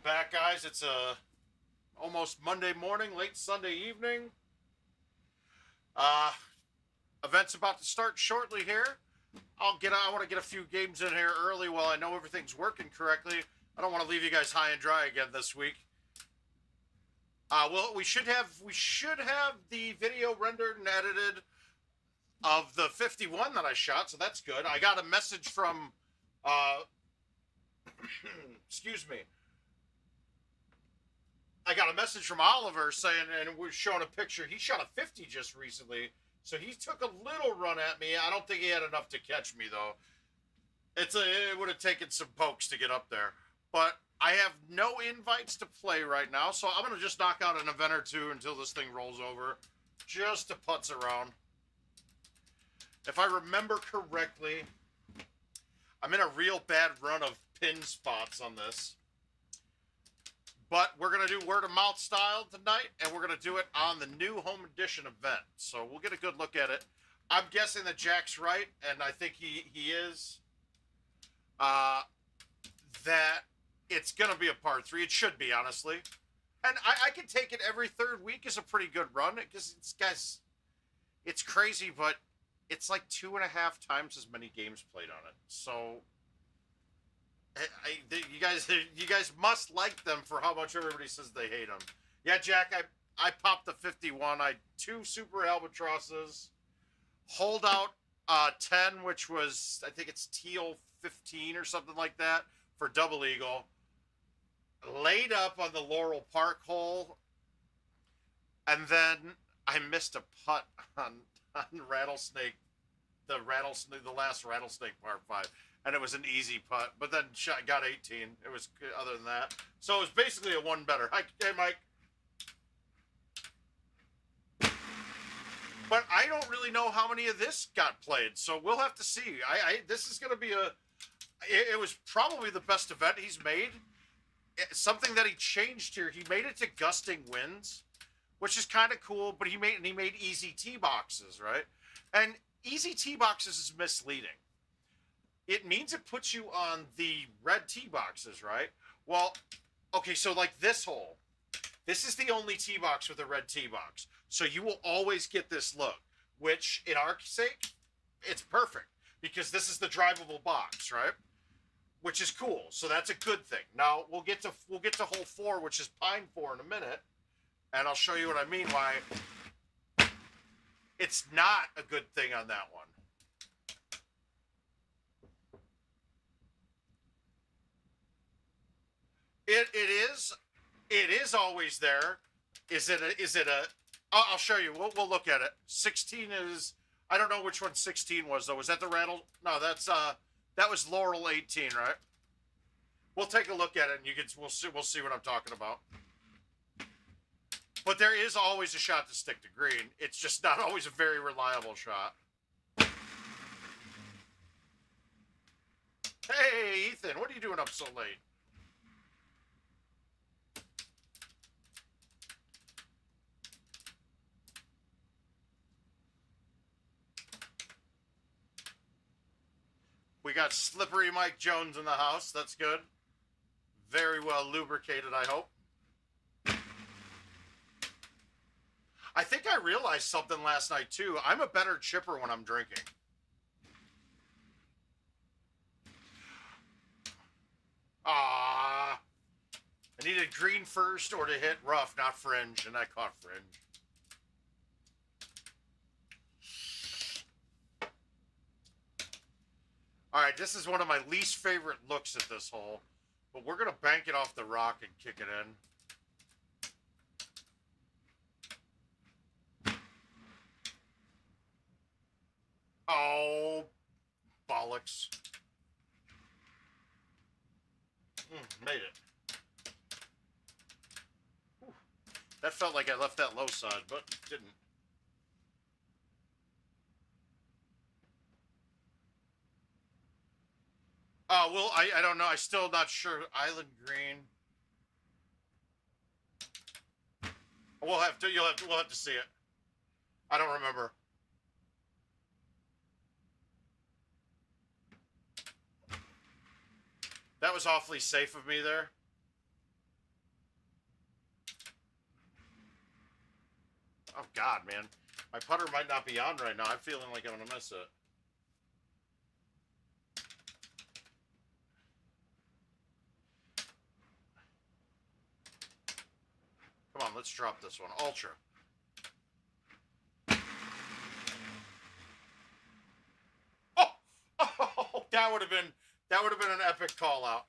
back, guys. It's almost Monday morning, late Sunday evening. Uh, Event's about to start shortly here. I want to get a few games in here early while I know everything's working correctly. I don't want to leave you guys high and dry again this week. We should have the video rendered and edited of the 51 that I shot, so that's good. I got a message from, excuse me. I got a message from Oliver saying, and we're showing a picture. He shot a 50 just recently, so he took a little run at me. I don't think he had enough to catch me though. It would have taken some pokes to get up there, but I have no invites to play right now, so I'm gonna just knock out an event or two until this thing rolls over, just to putz around. If I remember correctly, I'm in a real bad run of pin spots on this. But we're going to do word of mouth style tonight, and we're going to do it on the new home edition event. So we'll get a good look at it. I'm guessing that Jack's right, and I think he is. That it's going to be a part 3. It should be, honestly. And I can take it every third week is a pretty good run, because it's crazy, but it's like 2.5 times as many games played on it. So you guys must like them for how much everybody says they hate them. Yeah, Jack, I popped the 51. I 2 super albatrosses, holdout 10, which was, I think it's teal 15 or something like that for double eagle. Laid up on the Laurel Park hole, and then I missed a putt on rattlesnake, the last rattlesnake par 5. And it was an easy putt, but then got 18. It was other than that. So it was basically a one better. Hey, Mike. But I don't really know how many of this got played, so we'll have to see. This is going to be it was probably the best event he's made. Something that he changed here. He made it to gusting winds, which is kind of cool, but he made easy tee boxes, right? And easy tee boxes is misleading. It means it puts you on the red tee boxes, right? Well, okay, so like this hole, this is the only tee box with a red tee box. So you will always get this look, which in our sake, it's perfect because this is the drivable box, right? Which is cool. So that's a good thing. Now we'll get to hole 4, which is pine 4 in a minute, and I'll show you what I mean why it's not a good thing on that one. It is always there. Is it a I'll show you. We'll look at it. 16 is, I don't know which one 16 was though. Was that the rattle? No, that was Laurel 18, right? We'll take a look at it and we'll see what I'm talking about. But there is always a shot to stick to green. It's just not always a very reliable shot. Hey, Ethan, what are you doing up so late? We got Slippery Mike Jones in the house. That's good. Very well lubricated, I hope. I think I realized something last night, too. I'm a better chipper when I'm drinking. I needed green first or to hit rough, not fringe, and I caught fringe. All right, this is one of my least favorite looks at this hole, but we're going to bank it off the rock and kick it in. Oh, bollocks. Made it. Whew. That felt like I left that low side, but didn't. Well, I don't know. I'm still not sure. Island green. We'll have to see it. I don't remember. That was awfully safe of me there. Oh, God, man. My putter might not be on right now. I'm feeling like I'm going to miss it. Come on, let's drop this one. Ultra. Oh, that would have been an epic call out.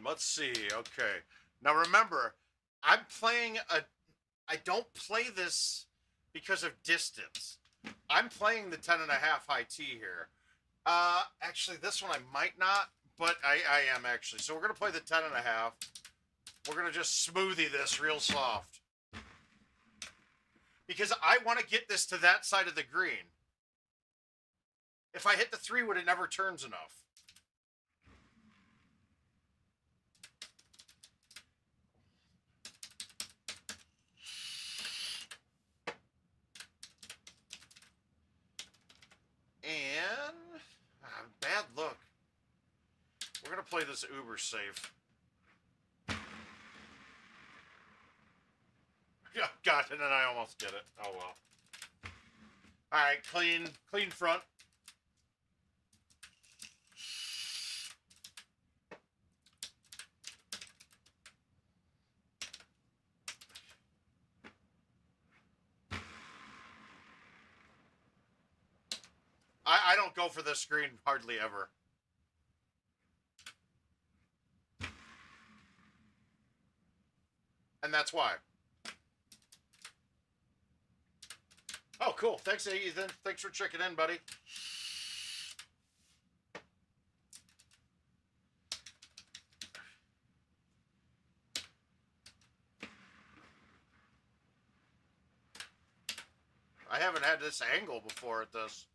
Let's see. Okay. Now remember, I don't play this because of distance. I'm playing the 10.5 high T here. Actually, this one I might not, but I am actually. So we're going to play the 10.5. We're going to just smoothie this real soft. Because I want to get this to that side of the green. If I hit the 3-wood, it never turns enough. And bad look. We're going to play this uber safe. Oh, God, and then I almost get it. Oh, well. All right, clean front. I don't go for this screen hardly ever. And that's why. Oh, cool. Thanks, Ethan. Thanks for checking in, buddy. I haven't had this angle before at this.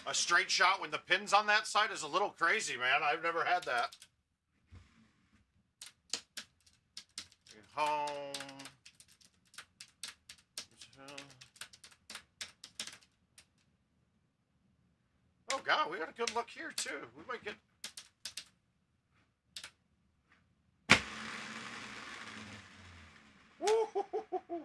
A straight shot when the pin's on that side is a little crazy, man. I've never had that. Home. Oh, God, we got a good look here, too. We might get... Woo-hoo-hoo-hoo-hoo.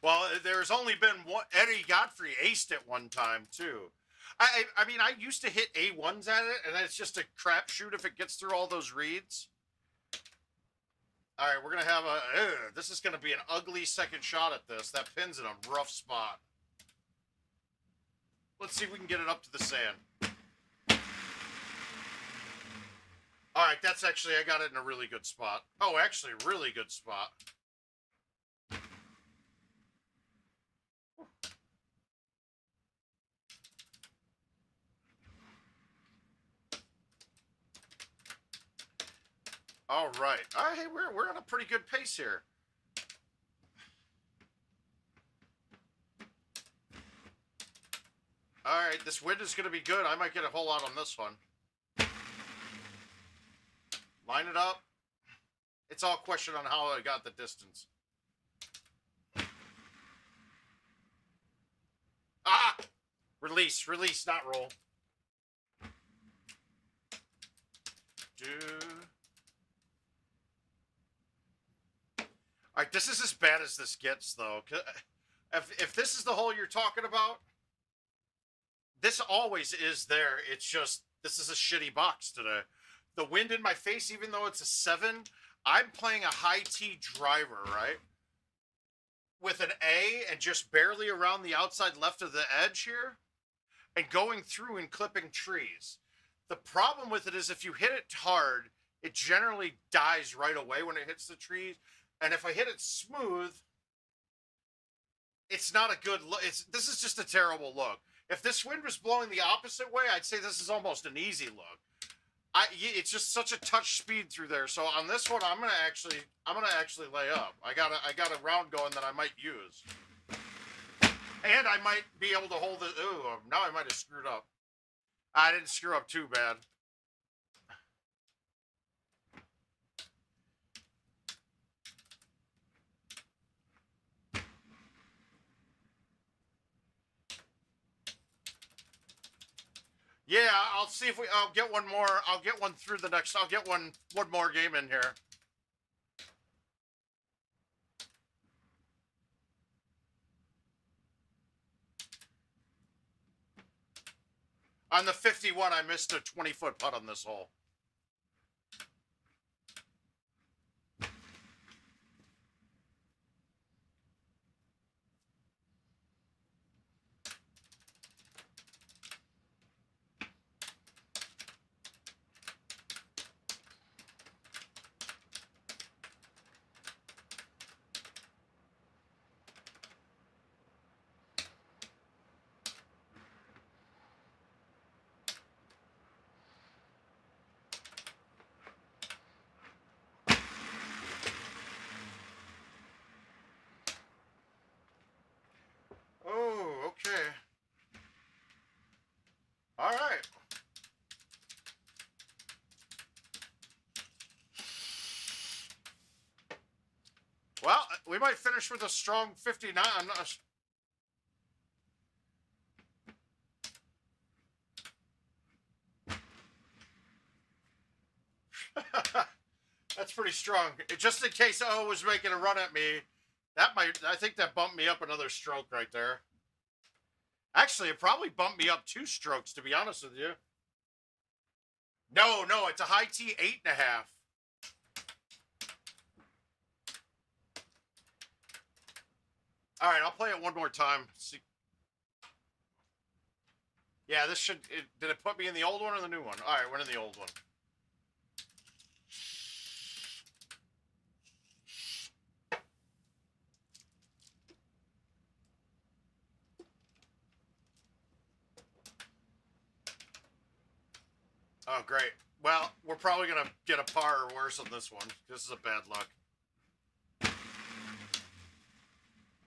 Well, there's only been one. Eddie Godfrey aced it one time, too. I mean, I used to hit A1s at it, and it's just a crapshoot if it gets through all those reeds. All right, we're going to have a... this is going to be an ugly second shot at this. That pin's in a rough spot. Let's see if we can get it up to the sand. All right, that's actually... I got it in a really good spot. Oh, actually, really good spot. All right. All right, hey, we're on a pretty good pace here. All right, this wind is going to be good. I might get a whole lot on this one. Line it up. It's all a question on how I got the distance. Ah! Release, not roll. All right, this is as bad as this gets, though. If this is the hole you're talking about, this always is there. It's just, this is a shitty box today. The wind in my face, even though it's a 7, I'm playing a high T driver, right? With an A and just barely around the outside left of the edge here. And going through and clipping trees. The problem with it is if you hit it hard, it generally dies right away when it hits the trees. And if I hit it smooth, it's not a good look. This is just a terrible look. If this wind was blowing the opposite way, I'd say this is almost an easy look. It's just such a touch speed through there. So on this one, I'm gonna actually lay up. I got a round going that I might use, and I might be able to hold it. Ooh, now I might have screwed up. I didn't screw up too bad. Yeah, I'll see if I'll get one more. I'll get one through the next. I'll get one more game in here. On the 51, I missed a 20-foot putt on this hole. Oh, okay. All right. Well, we might finish with a strong 59. That's pretty strong. Just in case O was making a run at me, I think that bumped me up another stroke right there. Actually, it probably bumped me up 2 strokes, to be honest with you. No, it's a high T 8.5. All right, I'll play it one more time. See. Yeah, this should. Did it put me in the old one or the new one? All right, we're in the old one. Oh, great. Well, we're probably going to get a par or worse on this one. This is a bad luck.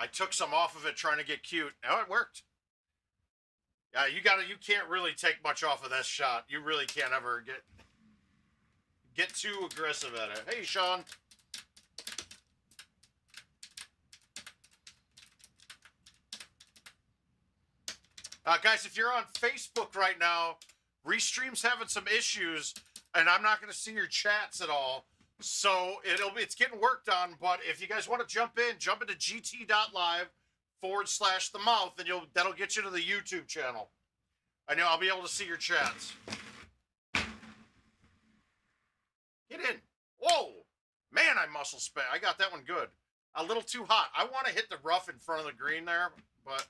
I took some off of it trying to get cute. Now it worked. Yeah, you can't really take much off of this shot. You really can't ever get too aggressive at it. Hey, Sean. Guys, if you're on Facebook right now, Restream's having some issues, and I'm not going to see your chats at all. So it's getting worked on. But if you guys want to jump into gt.live /themouth, and that'll get you to the YouTube channel. I know I'll be able to see your chats. Get in. Whoa, man! I muscle spam. I got that one good. A little too hot. I want to hit the rough in front of the green there, but.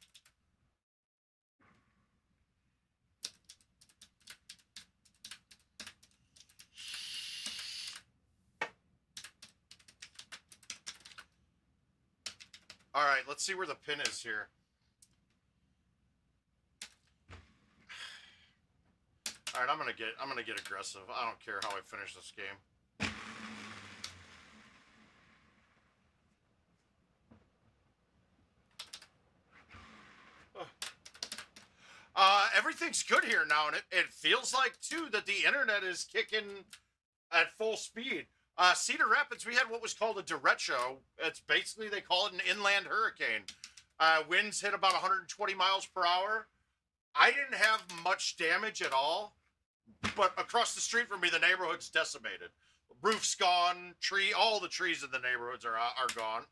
All right, let's see where the pin is here. All right, I'm gonna get aggressive. I don't care how I finish this game. Everything's good here now, and it feels like too that the internet is kicking at full speed. Cedar Rapids, we had what was called a derecho. It's basically, they call it an inland hurricane. Winds hit about 120 miles per hour. I didn't have much damage at all, but across the street from me, the neighborhood's decimated. Roof's gone, all the trees in the neighborhoods are gone.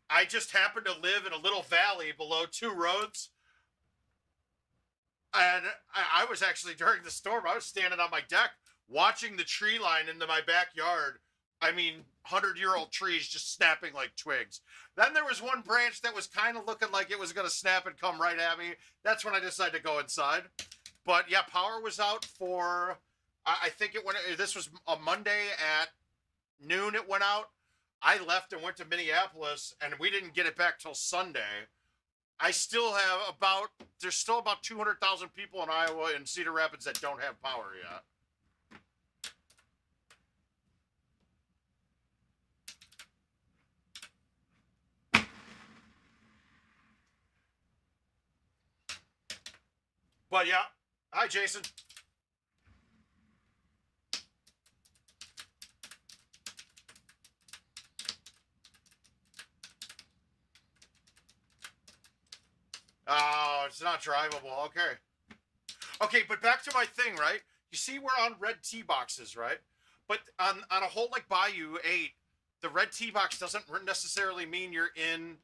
I just happened to live in a little valley below 2 roads. And I was actually, during the storm, I was standing on my deck watching the tree line into my backyard. I mean, 100-year-old trees just snapping like twigs. Then there was one branch that was kind of looking like it was going to snap and come right at me. That's when I decided to go inside. But yeah, power was out for, I think this was a Monday at noon it went out. I left and went to Minneapolis, and we didn't get it back till Sunday. There's still about 200,000 people in Iowa and Cedar Rapids that don't have power yet. But yeah, hi Jason. Oh, it's not drivable. Okay. Okay, but back to my thing, right? You see, we're on red tee boxes, right? But on a hole like Bayou 8, the red tee box doesn't necessarily mean you're in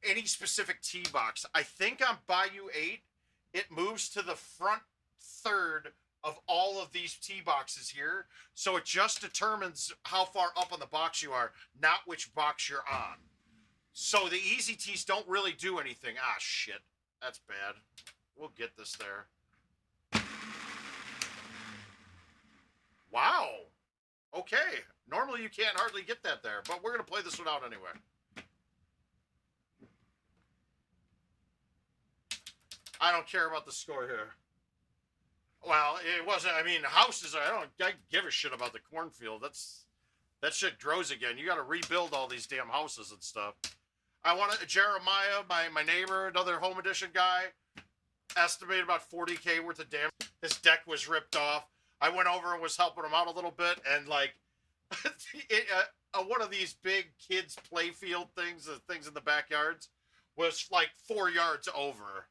any specific tee box. I think on Bayou 8, it moves to the front third of all of these tee boxes here. So it just determines how far up on the box you are, not which box you're on. So the easy tees don't really do anything. Ah, shit. That's bad. We'll get this there. Wow. Okay. Normally you can't hardly get that there, but we're going to play this one out anyway. I don't care about the score here. Well, it wasn't. I mean, houses. I give a shit about the cornfield. That shit grows again. You got to rebuild all these damn houses and stuff. I want to Jeremiah, my neighbor, another home edition guy, estimated about 40K worth of damage. His deck was ripped off. I went over and was helping him out a little bit, and like, one of these big kids playfield things, the things in the backyards, was like 4 yards over.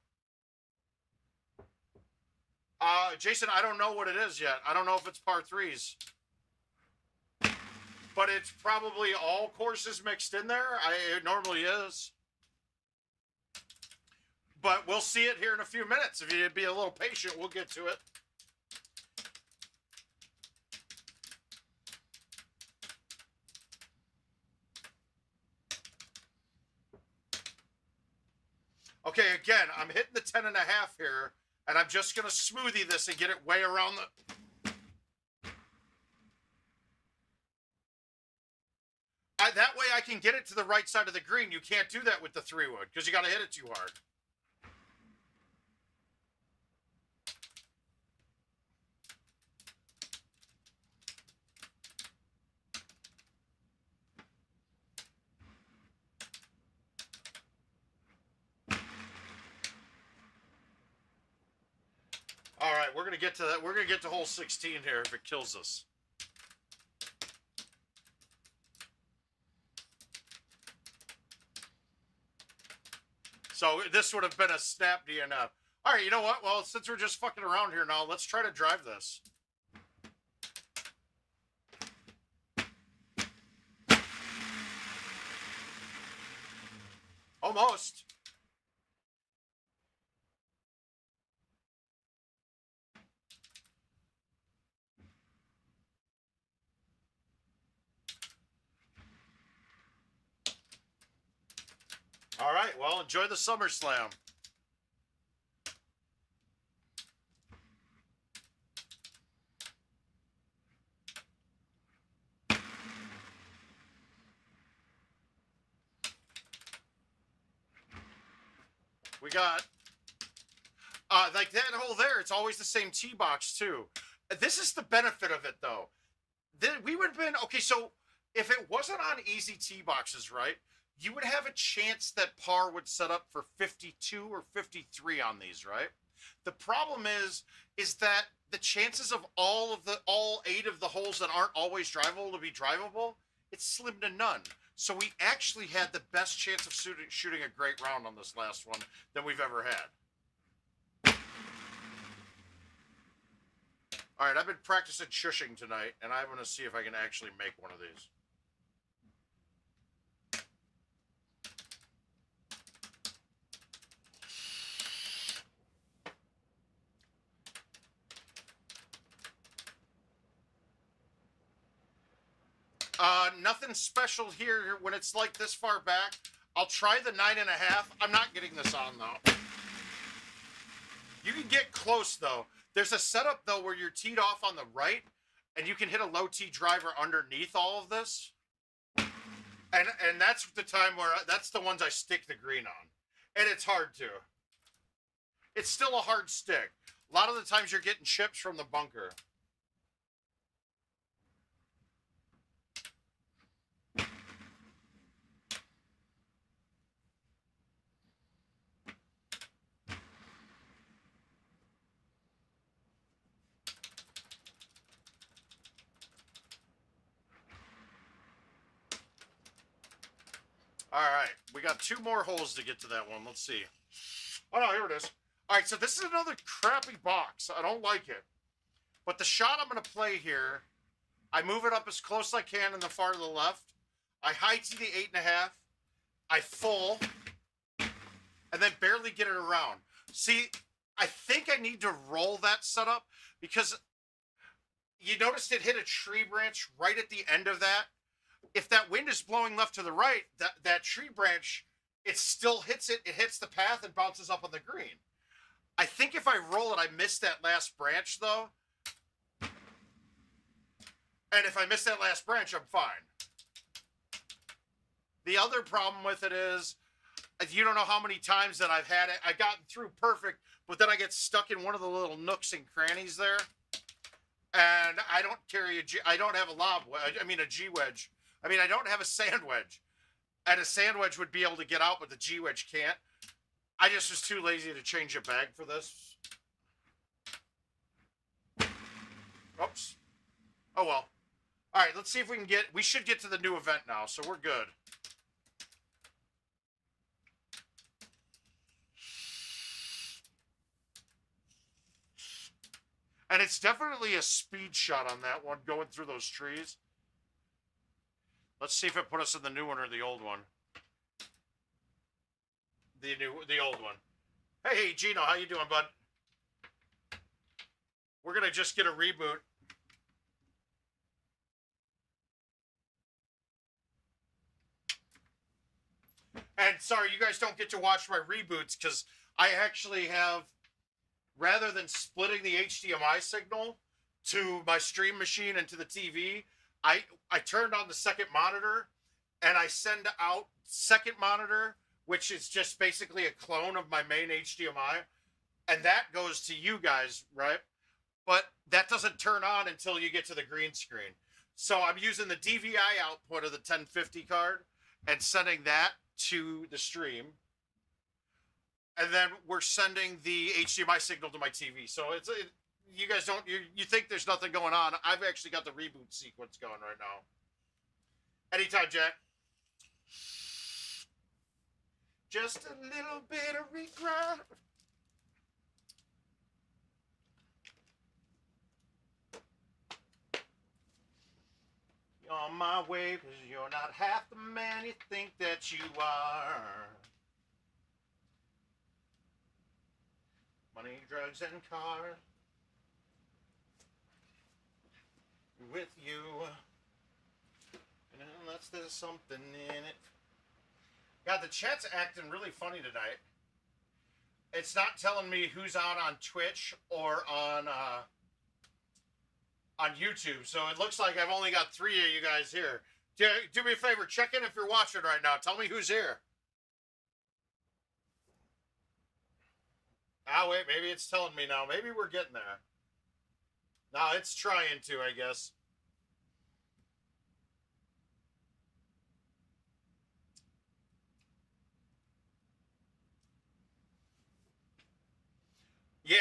Jason, I don't know what it is yet. I don't know if it's par threes. But it's probably all courses mixed in there. It normally is. But we'll see it here in a few minutes. If you'd be a little patient, we'll get to it. Okay, again, I'm hitting the 10.5 here. And I'm just going to smoothie this and get it way around the... that way I can get it to the right side of the green. You can't do that with the 3-wood because you got to hit it too hard. All right, we're gonna get to that. We're gonna get to hole 16 here if it kills us. So this would have been a snap DNF. All right, you know what? Well, since we're just fucking around here now, let's try to drive this. Almost. All right, well, enjoy the SummerSlam. We got, like that hole there, it's always the same tee box, too. This is the benefit of it, though. We would have been, okay, so if it wasn't on easy tee boxes, right, you would have a chance that par would set up for 52 or 53 on these, right? The problem is that the chances of all 8 of the holes that aren't always drivable to be drivable, it's slim to none. So we actually had the best chance of shooting a great round on this last one than we've ever had. All right, I've been practicing shushing tonight, and I'm going to see if I can actually make one of these. Nothing special here when it's like this far back. I'll try the 9.5. I'm not getting this on, though. You can get close, though. There's a setup, though, where you're teed off on the right, and you can hit a low tee driver underneath all of this. And that's the time where that's the ones I stick the green on. And it's hard to. It's still a hard stick. A lot of the times you're getting chips from the bunker. All right, we got 2 more holes to get to that one. Let's see. Oh, no, here it is. All right, so this is another crappy box. I don't like it. But the shot I'm going to play here, I move it up as close as I can in the far to the left. I high tee the 8.5. I full, and then barely get it around. See, I think I need to roll that setup because you noticed it hit a tree branch right at the end of that. If that wind is blowing left to the right, that tree branch, it still hits it. It hits the path and bounces up on the green. I think if I roll it, I miss that last branch, though. And if I miss that last branch, I'm fine. The other problem with it is, you don't know how many times that I've had it. I've gotten through perfect, but then I get stuck in one of the little nooks and crannies there. And I don't carry I don't have a lob wedge. I mean, a G wedge. I mean, I don't have a sand wedge. And a sand wedge would be able to get out, but the G wedge can't. I just was too lazy to change a bag for this. Oops. Oh, well. All right, let's see if we can we should get to the new event now, so we're good. And it's definitely a speed shot on that one, going through those trees. Let's see if it put us in the new one or the old one. The old one. Hey, Gino, how you doing, bud? We're gonna just get a reboot. And sorry, you guys don't get to watch my reboots because I actually have, rather than splitting the HDMI signal to my stream machine and to the TV, I turned on the second monitor and I send out second monitor, which is just basically a clone of my main HDMI. And that goes to you guys, right? But that doesn't turn on until you get to the green screen. So I'm using the DVI output of the 1050 card and sending that to the stream. And then we're sending the HDMI signal to my TV. So you guys don't, you think there's nothing going on. I've actually got the reboot sequence going right now. Anytime, Jack. Just a little bit of regret. You're on my way because you're not half the man you think that you are. Money, drugs, and cars. With you. And unless there's something in it. God, the chat's acting really funny tonight. It's not telling me who's on Twitch or on YouTube. So it looks like I've only got 3 of you guys here. Do me a favor, check in if you're watching right now. Tell me who's here. Ah, wait, maybe it's telling me now. Maybe we're getting there. No, it's trying to, I guess. Yeah,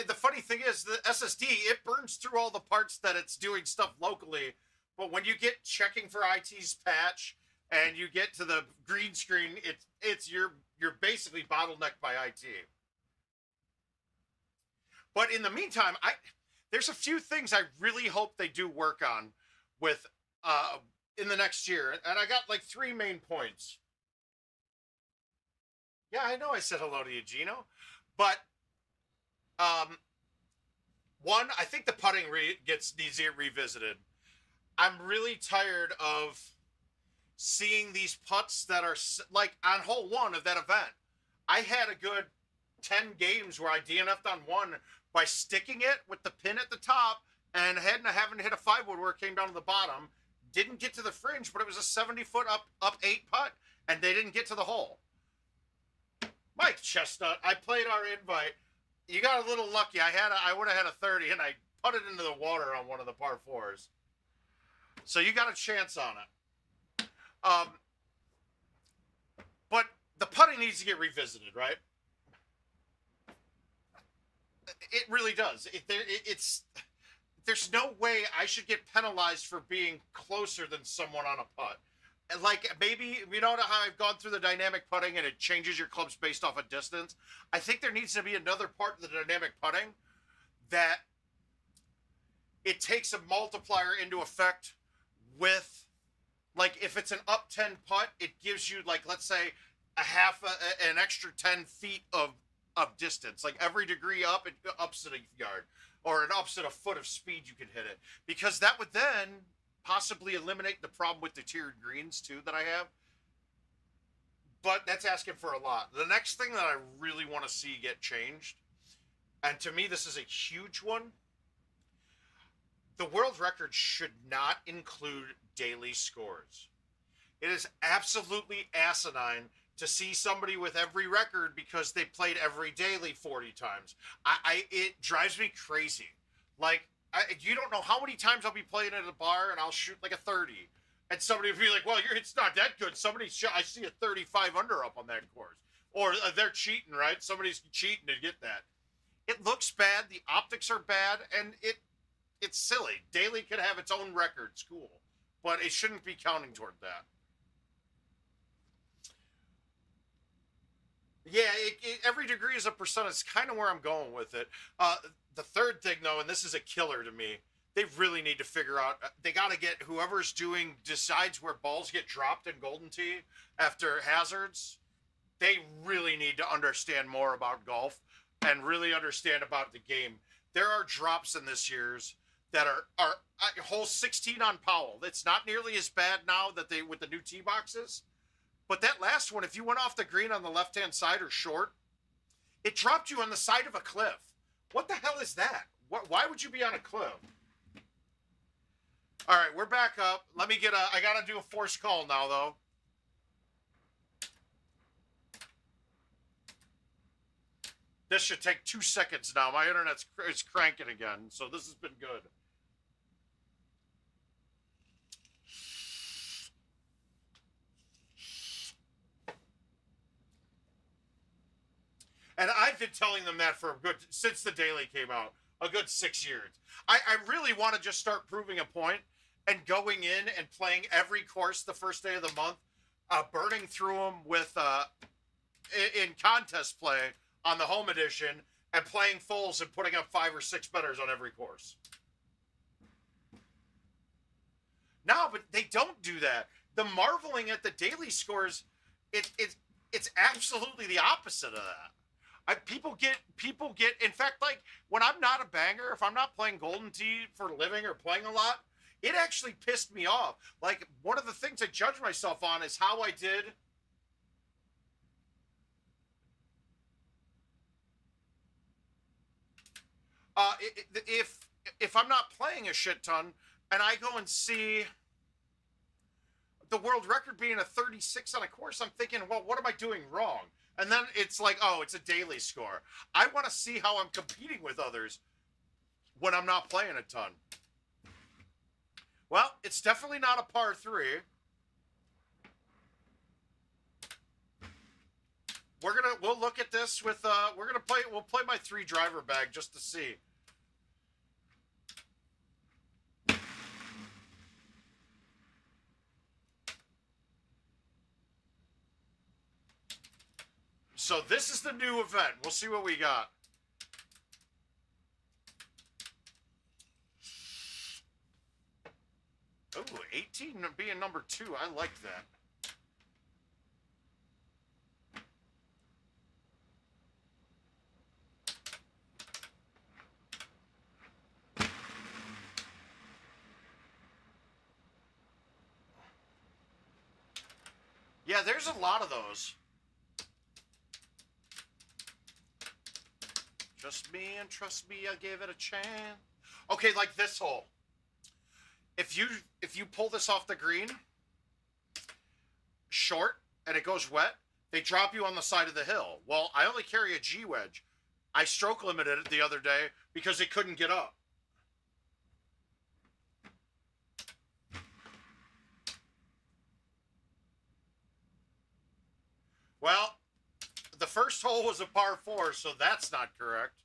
the funny thing is the SSD, it burns through all the parts that it's doing stuff locally. But when you get checking for IT's patch and you get to the green screen, you're basically bottlenecked by IT. But in the meantime, there's a few things I really hope they do work on with in the next year. And I got like 3 main points. Yeah, I know I said hello to you, Gino. But one, I think the putting needs to get revisited. I'm really tired of seeing these putts that are like on hole 1 of that event. I had a good 10 games where I DNF'd on one by sticking it with the pin at the top and having to hit a 5-wood where it came down to the bottom. Didn't get to the fringe, but it was a 70-foot up 8 putt, and they didn't get to the hole. Mike Chestnut, I played our invite. You got a little lucky. I would have had a 30, and I putted into the water on one of the par 4s. So you got a chance on it. But the putting needs to get revisited, right? It really does. There's no way I should get penalized for being closer than someone on a putt. like maybe you know how I've gone through the dynamic putting and it changes your clubs based off of distance. I think there needs to be another part of the dynamic putting that it takes a multiplier into effect with, like, if it's an up 10 putt, it gives you, like, let's say an extra 10 feet of distance. Like every degree up, it ups it a yard, or it ups it a foot of speed you can hit it, because that would then possibly eliminate the problem with the tiered greens too that I have. But that's asking for a lot. The next thing that I really want to see get changed, and to me this is a huge one, the world record should not include daily scores. It is absolutely asinine to see somebody with every record because they played every daily 40 times. It drives me crazy. Like, you don't know how many times I'll be playing at a bar and I'll shoot like a 30. And somebody will be like, well, it's not that good. I see a 35 under up on that course. Or they're cheating, right? Somebody's cheating to get that. It looks bad. The optics are bad. And it's silly. Daily could have its own records. Cool. But it shouldn't be counting toward that. Yeah, every degree is a percent. It's kind of where I'm going with it. The third thing, though, and this is a killer to me, they really need to figure out, they got to get whoever's decides where balls get dropped in Golden Tee after hazards. They really need to understand more about golf and really understand about the game. There are drops in this year's that are hole 16 on Powell. It's not nearly as bad now that with the new tee boxes. But that last one, if you went off the green on the left-hand side or short, it dropped you on the side of a cliff. What the hell is that? Why would you be on a cliff? All right, we're back up. Let me I got to do a forced call now, though. This should take 2 seconds now. My internet's cranking again, so this has been good. And I've been telling them that since the daily came out, a good 6 years. I really want to just start proving a point and going in and playing every course the first day of the month, burning through them with in contest play on the home edition, and playing fulls and putting up 5 or 6 betters on every course. No, but they don't do that. The marveling at the daily scores, it's absolutely the opposite of that. People get, in fact, like when I'm not a banger, if I'm not playing Golden Tee for a living or playing a lot, it actually pissed me off. Like, one of the things I judge myself on is how I did. If I'm not playing a shit ton and I go and see the world record being a 36 on a course, I'm thinking, well, what am I doing wrong? And then it's like, oh, it's a daily score. I want to see how I'm competing with others when I'm not playing a ton. Well, it's definitely not a par 3. We'll look at this with we'll play my 3 driver bag just to see. So this is the new event. We'll see what we got. Oh, 18 being number 2. I like that. Yeah, there's a lot of those. Just me and trust me, I gave it a chance. Okay, like this hole. If you pull this off the green, short, and it goes wet, they drop you on the side of the hill. Well, I only carry a G wedge. I stroke limited it the other day because it couldn't get up. Well, the first hole was a par 4, so that's not correct.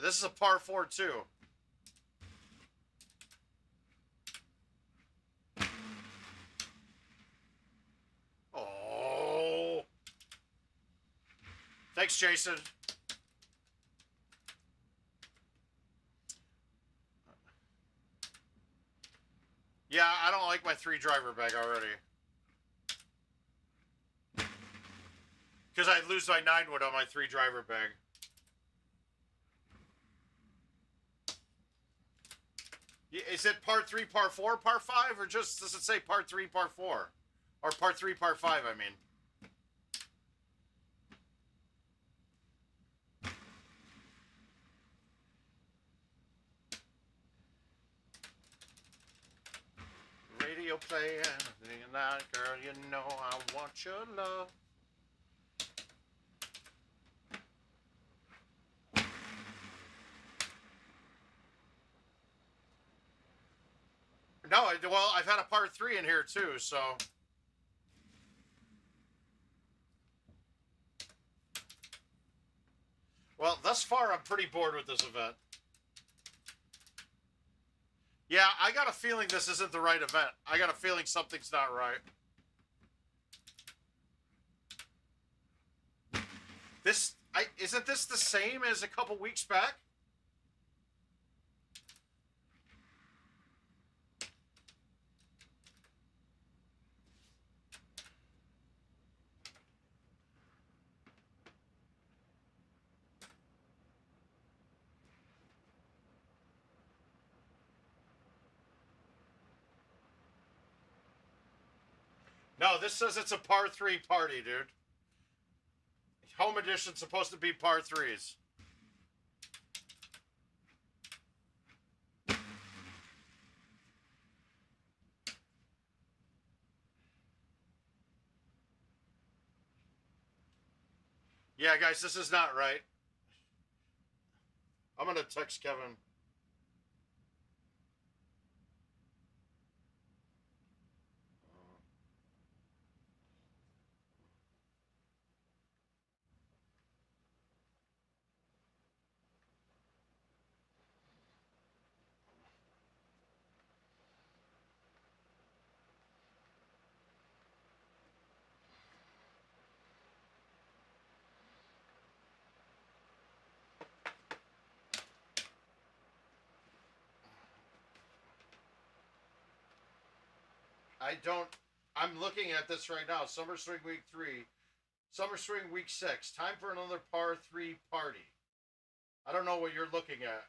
This is a par 4 too. Thanks, Jason. Yeah, I don't like my 3 driver bag already. Because I'd lose my 9 wood on my 3 driver bag. Is it part 3, part 4, part 5? Or just, does it say part 3, part 4? Or part 3, part 5, I mean. Radio playing, singing out, girl, you know I want your love. No, well, I've had a part 3 in here too, so. Well, thus far, I'm pretty bored with this event. Yeah, I got a feeling this isn't the right event. I got a feeling something's not right. Isn't this the same as a couple weeks back? No, this says it's a par 3 party, dude. Home edition's supposed to be par 3s. Yeah, guys, this is not right. I'm going to text Kevin. I'm looking at this right now. Summer Swing Week 3. Summer Swing Week 6. Time for another par 3 party. I don't know what you're looking at.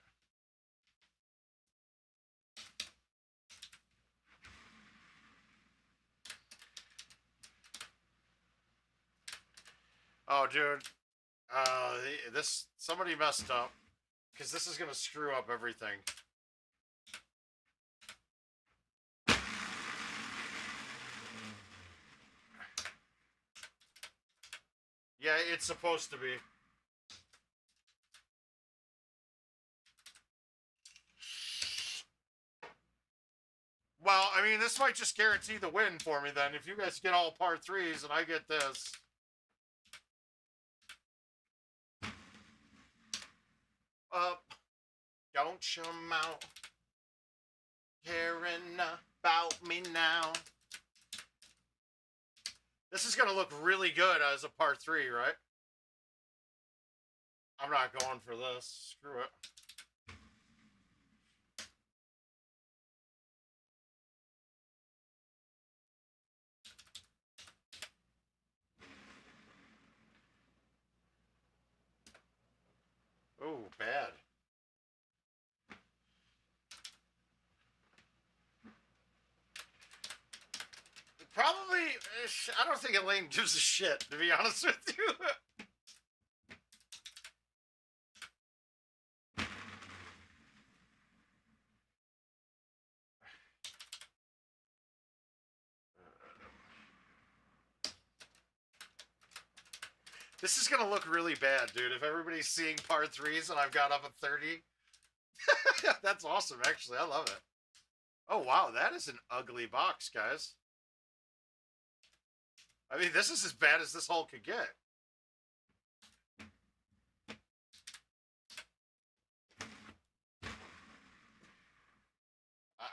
Oh, dude. Somebody messed up. Because this is going to screw up everything. Yeah, it's supposed to be. Well, I mean, this might just guarantee the win for me then. If you guys get all par 3s and I get this. Don't you mouth caring about me now. This is going to look really good as a par 3, right? I'm not going for this. Screw it. Oh, bad. Probably, I don't think Elaine gives a shit, to be honest with you. This is going to look really bad, dude, if everybody's seeing par 3s and I've got up at 30. That's awesome, actually. I love it. Oh, wow, that is an ugly box, guys. I mean, this is as bad as this hole could get.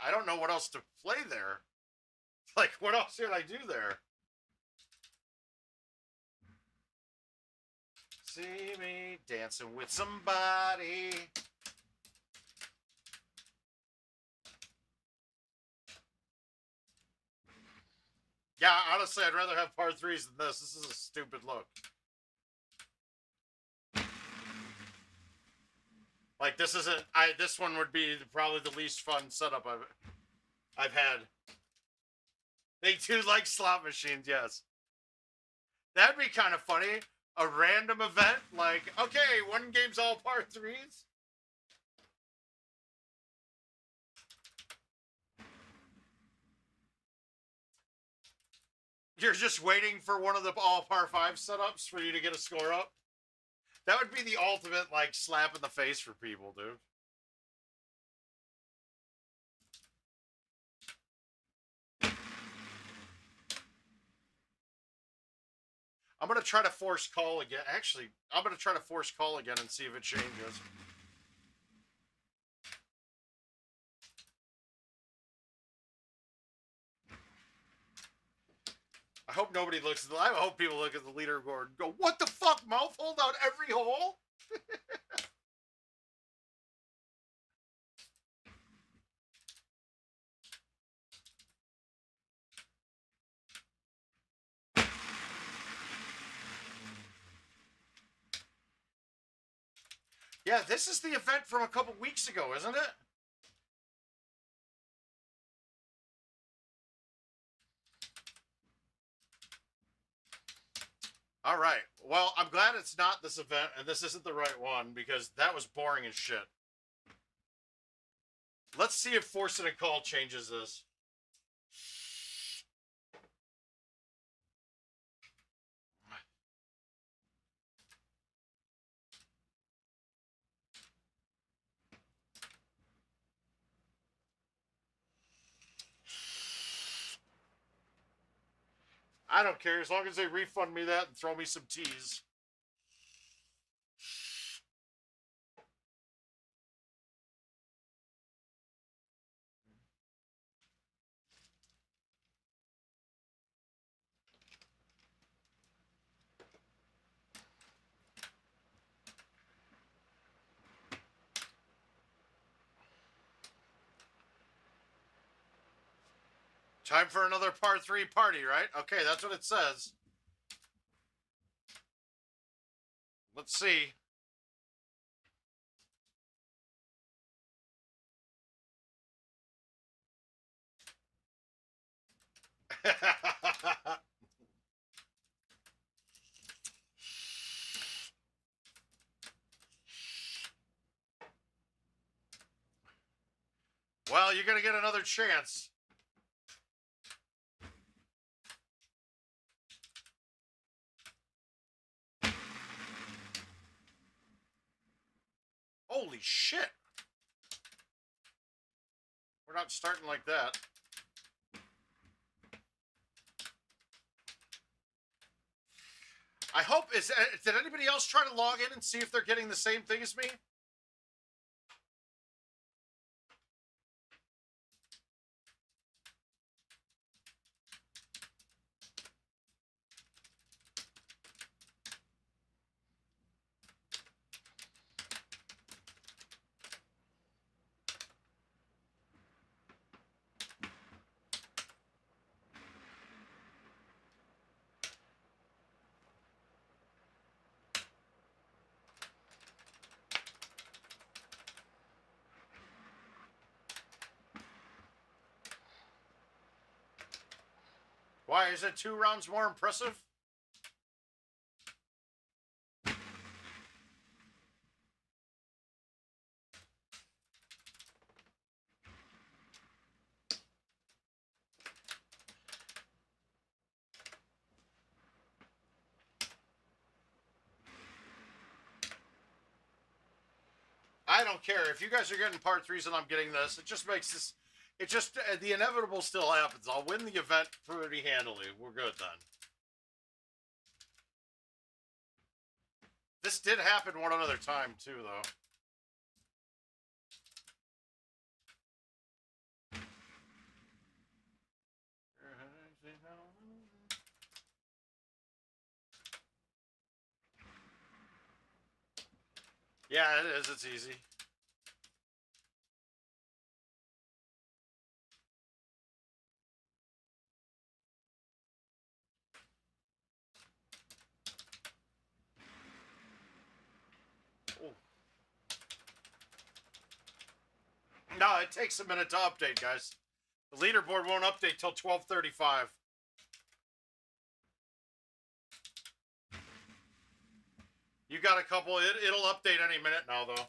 I don't know what else to play there. Like, what else did I do there? see me dancing with somebody. Yeah, honestly, I'd rather have par 3s than this. This is a stupid look. Like, this isn't... This one would be probably the least fun setup I've had. They do like slot machines, yes. That'd be kind of funny. A random event, like, okay, one game's all par 3s. You're just waiting for one of the all par 5 setups for you to get a score up. That would be the ultimate, like, slap in the face for people, dude. I'm going to try to force call again. Actually, I'm going to try to force call again and see if it changes. I hope nobody looks at the... I hope people look at the leaderboard and go, what the fuck, mouth? Hold out every hole? Yeah, this is the event from a couple weeks ago, isn't it? All right. Well, I'm glad it's not this event and this isn't the right one because that was boring as shit. Let's see if forcing a call changes this. I don't care as long as they refund me that and throw me some teas. Time for another par 3 party, right? Okay, that's what it says. Let's see. Well, you're going to get another chance. Holy shit. We're not starting like that. I hope... Did anybody else try to log in and see if they're getting the same thing as me? Why, is it 2 rounds more impressive? I don't care. If you guys are getting par 3s and I'm getting this, it just makes this... It just... the inevitable still happens. I'll win the event pretty handily. We're good then. This did happen one other time, too, though. Yeah, it is. It's easy. Ooh. No, it takes a minute to update, guys. The leaderboard won't update till 12:35. You got a couple. It'll update any minute now, though.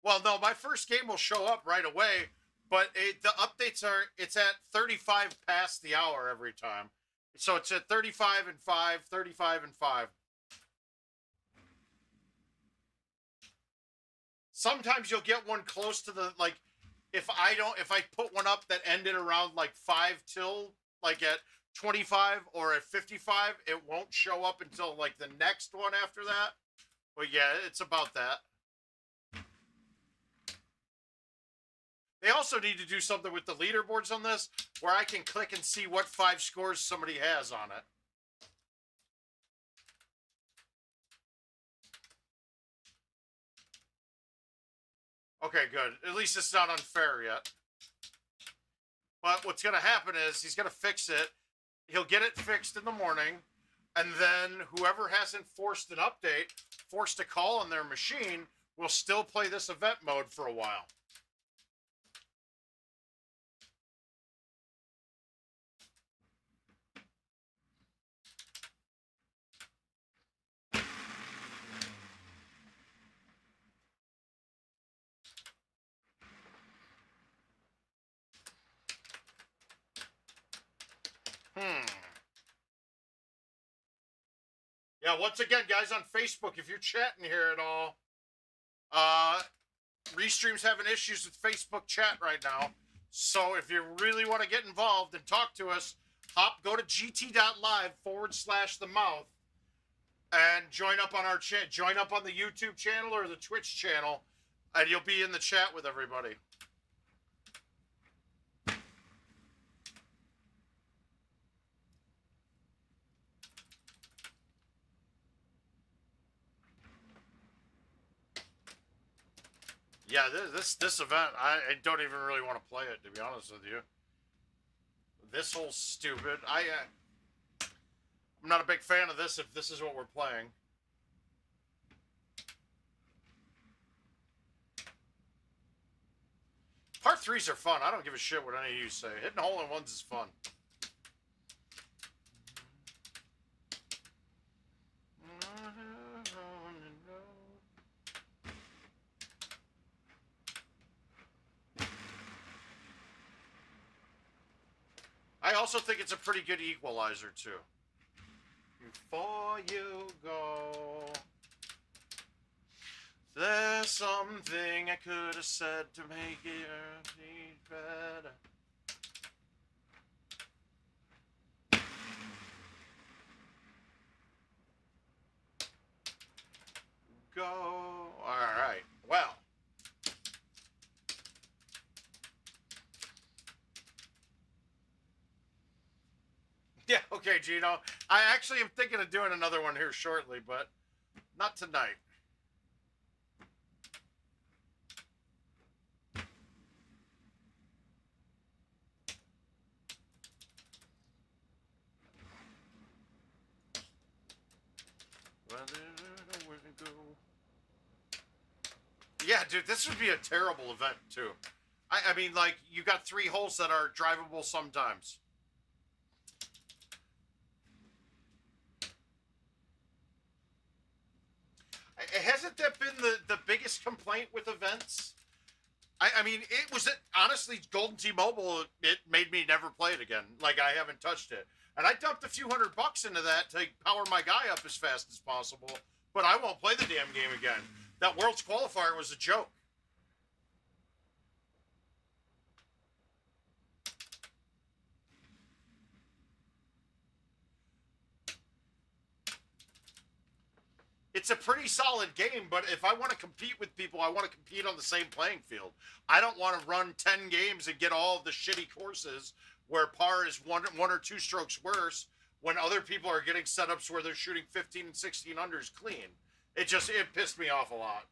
Well, no, my first game will show up right away, but the updates are, it's at 35 past the hour every time. So it's at 35 and 5, 35 and 5. Sometimes you'll get one close to the, like, if I put one up that ended around like 5 till like at 25 or at 55, it won't show up until like the next one after that. But yeah, it's about that. They also need to do something with the leaderboards on this where I can click and see what 5 scores somebody has on it. Okay, good. At least it's not unfair yet. But what's going to happen is he's going to fix it. He'll get it fixed in the morning. And then whoever hasn't forced an update, forced a call on their machine, will still play this event mode for a while. Yeah, once again, guys, on Facebook, if you're chatting here at all, Restream's having issues with Facebook chat right now. So if you really want to get involved and talk to us, go to gt.live/themouth and join up on our chat. Join up on the YouTube channel or the Twitch channel, and you'll be in the chat with everybody. Yeah, this event, I don't even really want to play it, to be honest with you. This whole stupid. I'm not a big fan of this if this is what we're playing. Part 3s are fun. I don't give a shit what any of you say. Hitting hole-in-ones is fun. I also think it's a pretty good equalizer, too. Before you go, there's something I could have said to make it better. Go. All right. Well. Yeah, okay, Gino. I actually am thinking of doing another one here shortly, but not tonight. Yeah, dude, this would be a terrible event, too. I mean, like, you got 3 holes that are drivable sometimes. Hasn't that been the biggest complaint with events? I mean, it was, honestly, Golden T-Mobile, it made me never play it again. Like, I haven't touched it. And I dumped a few $100 into that to power my guy up as fast as possible. But I won't play the damn game again. That World's Qualifier was a joke. It's a pretty solid game, but if I want to compete with people, I want to compete on the same playing field. I don't want to run 10 games and get all of the shitty courses where par is one or 2 strokes worse, when other people are getting setups where they're shooting 15 and 16 unders clean. It pissed me off a lot.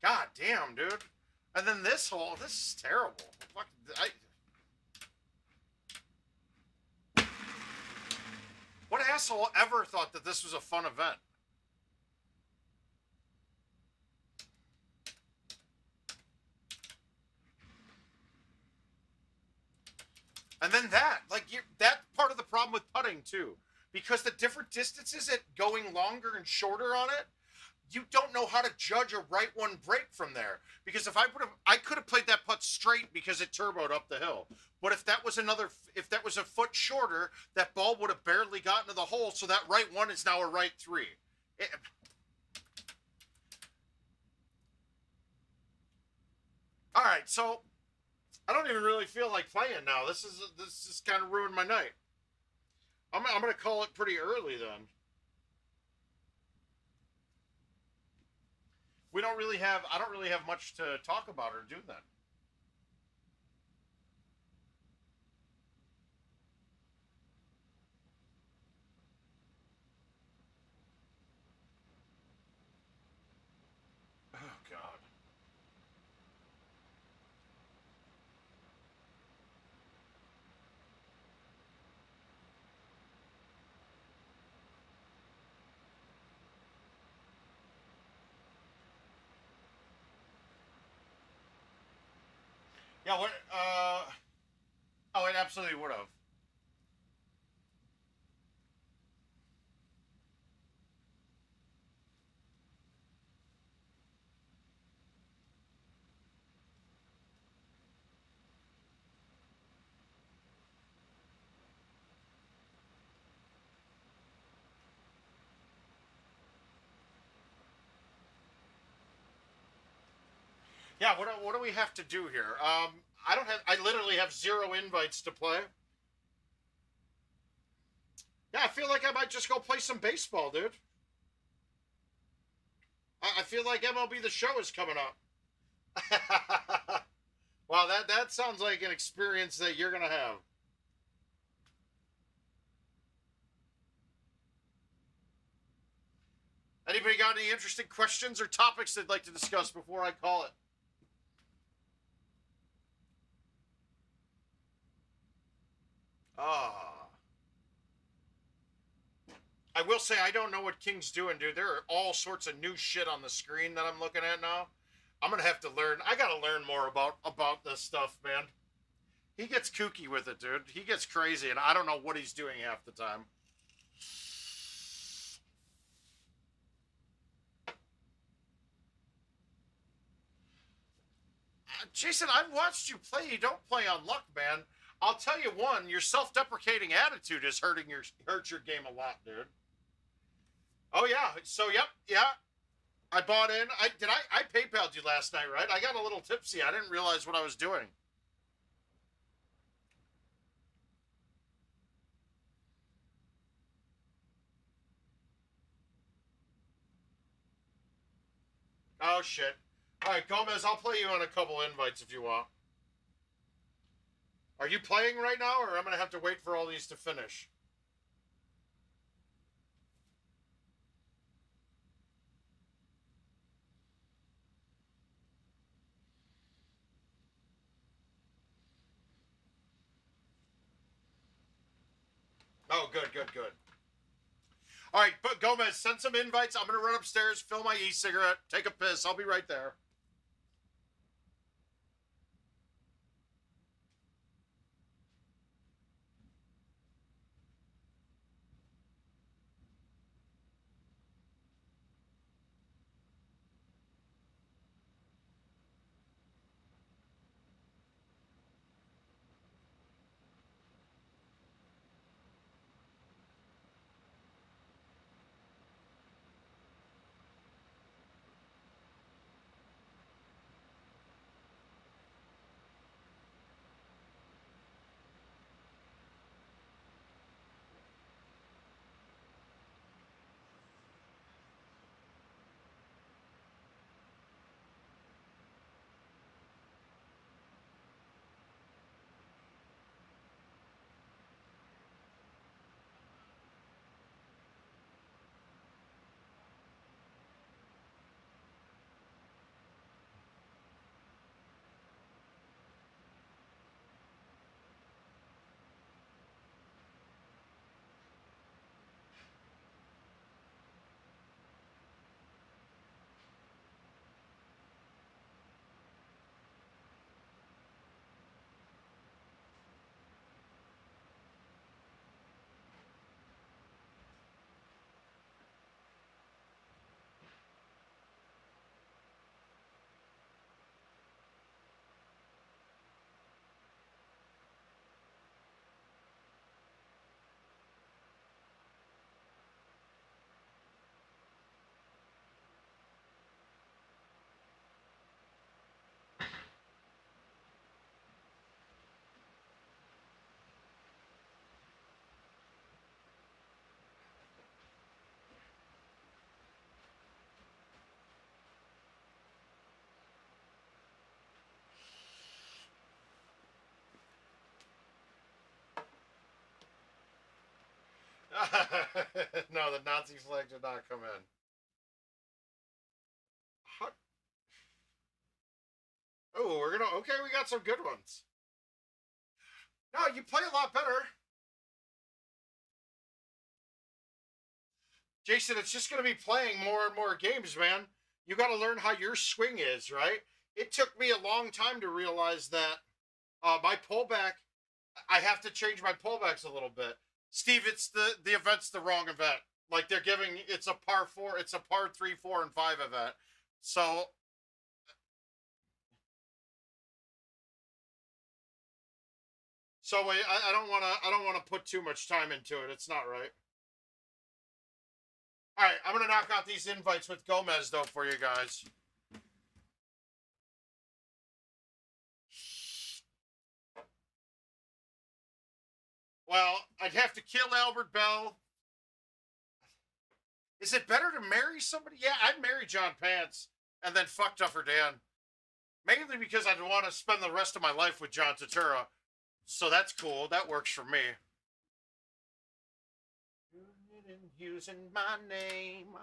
God damn, dude. And then this hole, this is terrible. What asshole ever thought that this was a fun event? And then that part of the problem with putting too, because the different distances at going longer and shorter on it, you don't know how to judge a right one break from there. Because I could have played that putt straight because it turboed up the hill. But if that was a foot shorter, that ball would have barely gotten to the hole. So that right one is now a right three. All right, so I don't even really feel like playing now. This is kind of ruined my night. I'm gonna call it pretty early then. I don't really have much to talk about or do then. Oh God. Yeah, what oh, it absolutely would have. Yeah, what do we have to do here? I literally have 0 invites to play. Yeah, I feel like I might just go play some baseball, dude. I feel like MLB The Show is coming up. Wow, that sounds like an experience that you're gonna have. Anybody got any interesting questions or topics they'd like to discuss before I call it? Ah. I will say I don't know what King's doing, dude. There are all sorts of new shit on the screen that I'm looking at now. I'm gonna have to learn. I gotta learn more about this stuff, man. He gets kooky with it, dude. He gets crazy, and I don't know what he's doing half the time. Jason, I've watched you play. You don't play on luck, man. I'll tell you one, your self-deprecating attitude is hurt your game a lot, dude. Oh yeah. So yeah. I bought in. I PayPal'd you last night, right? I got a little tipsy. I didn't realize what I was doing. Oh shit. All right, Gomez, I'll play you on a couple invites if you want. Are you playing right now, or I'm gonna have to wait for all these to finish? Oh, good. All right, but Gomez, send some invites. I'm gonna run upstairs, fill my e-cigarette, take a piss. I'll be right there. No, the Nazi flag did not come in. Oh, we're gonna. Okay, we got some good ones. No, you play a lot better. Jason, it's just going to be playing more and more games, man. You got to learn how your swing is, right? It took me a long time to realize that my pullback, I have to change my pullbacks a little bit. Steve, it's the event's the wrong event. Like they're giving, it's a par 4, it's a par 3, 4, and 5 event. So wait, I don't want to put too much time into it. It's not right. All right, I'm gonna knock out these invites with Gomez though for you guys. Well, I'd have to kill Albert Bell. Is it better to marry somebody? Yeah, I'd marry John Pants and then fuck Duffer Dan. Mainly because I'd want to spend the rest of my life with John Turturro. So that's cool. That works for me. Using my name.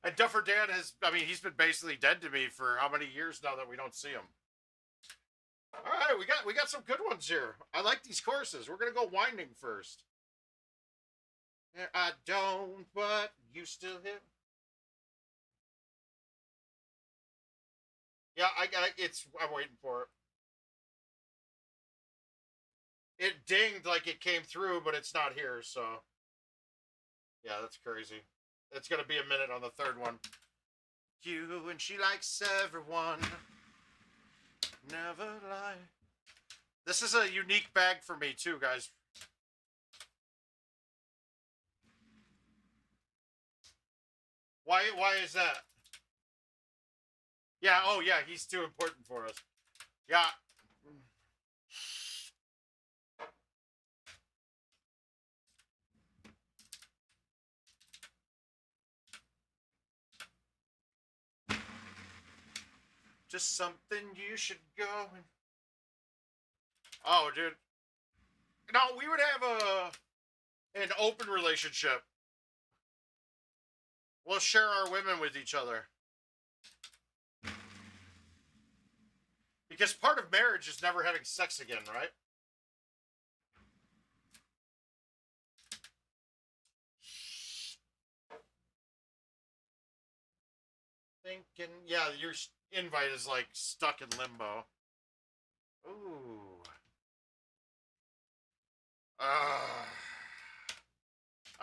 And Duffer Dan has, I mean, he's been basically dead to me for how many years now that we don't see him. All right, we got some good ones here. I like these courses. We're gonna go winding first. I don't, but you still hit. Yeah, I'm waiting for it. It dinged like it came through, but it's not here, so. Yeah, that's crazy. It's gonna be a minute on the third one. You and she likes everyone. Never lie. This is a unique bag for me too, guys. Why is that? Yeah, oh yeah, he's too important for us. Yeah. Just something you should go and... Oh, dude. No, we would have an open relationship. We'll share our women with each other. Because part of marriage is never having sex again, right? Thinking, yeah, your invite is like stuck in limbo. Ooh. I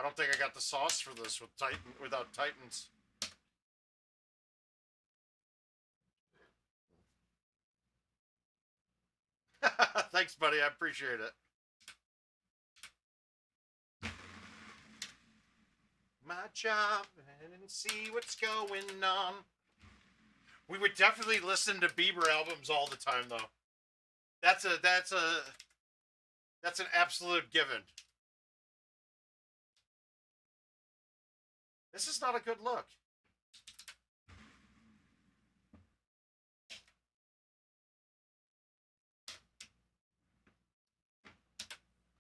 don't think I got the sauce for this without Titans. Thanks, buddy. I appreciate it. My job and see what's going on. We would definitely listen to Bieber albums all the time, though. That's an absolute given. This is not a good look.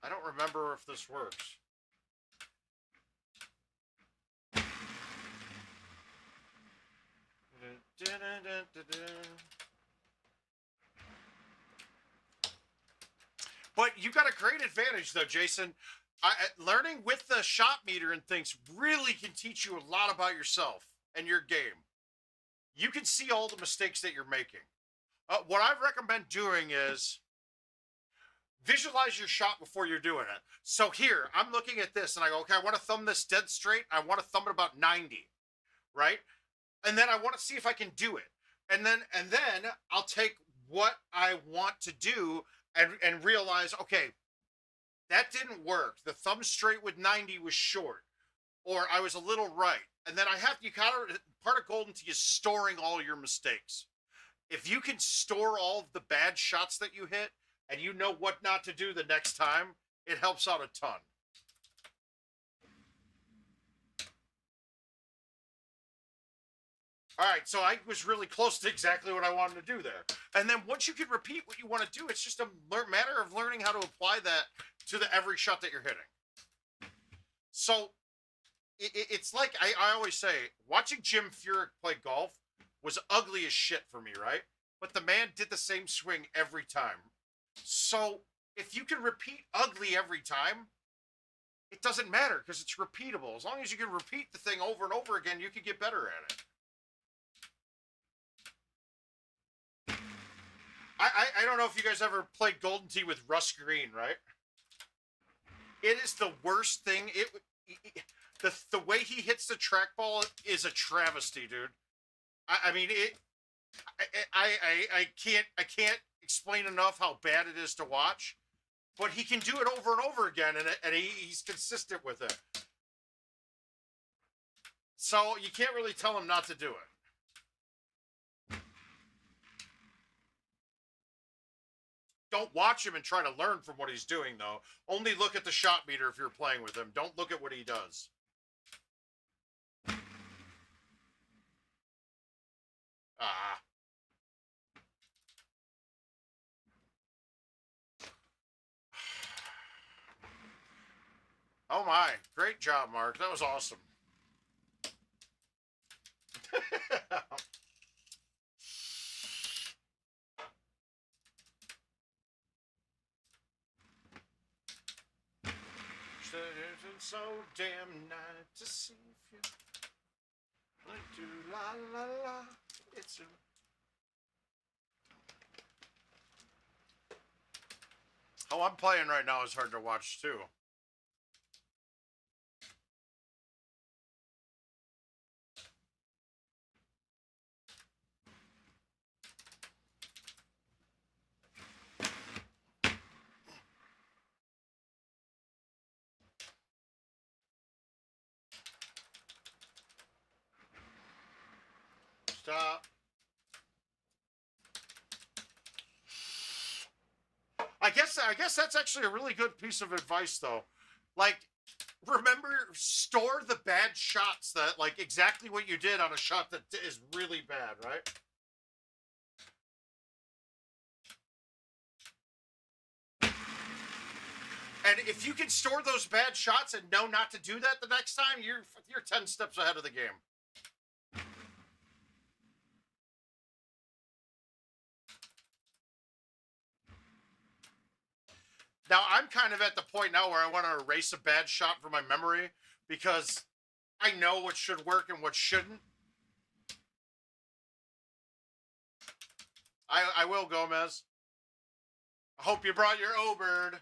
I don't remember if this works. But you got a great advantage, though, Jason. Learning with the shot meter and things really can teach you a lot about yourself and your game. You can see all the mistakes that you're making. What I recommend doing is visualize your shot before you're doing it. So here, I'm looking at this and I go, okay, I want to thumb this dead straight. I want to thumb it about 90, right? And then I want to see if I can do it. And then I'll take what I want to do and realize, okay, that didn't work. The thumb straight with 90 was short, or I was a little right. And then part of Golden Tee is storing all your mistakes. If you can store all of the bad shots that you hit and you know what not to do the next time, it helps out a ton. All right, so I was really close to exactly what I wanted to do there. And then once you can repeat what you want to do, it's just a matter of learning how to apply that to every shot that you're hitting. So it's like I always say, watching Jim Furyk play golf was ugly as shit for me, right? But the man did the same swing every time. So if you can repeat ugly every time, it doesn't matter because it's repeatable. As long as you can repeat the thing over and over again, you can get better at it. I don't know if you guys ever played Golden Tee with Russ Green, right? It is the worst thing. The way he hits the trackball is a travesty, dude. I mean, I can't explain enough how bad it is to watch, but he can do it over and over again, and he's consistent with it. So you can't really tell him not to do it. Don't watch him and try to learn from what he's doing, though. Only look at the shot meter if you're playing with him. Don't look at what he does. Ah. Oh my. Great job, Mark. That was awesome. So damn nice to see you. Do la la la. It's a... How I'm playing right now is hard to watch too. Stop. I guess that's actually a really good piece of advice, though. Like, remember, store the bad shots that, like, exactly what you did on a shot that is really bad, right? And if you can store those bad shots and know not to do that the next time, you're 10 steps ahead of the game. Now, I'm kind of at the point now where I want to erase a bad shot from my memory because I know what should work and what shouldn't. I will, Gomez. I hope you brought your O-Bird.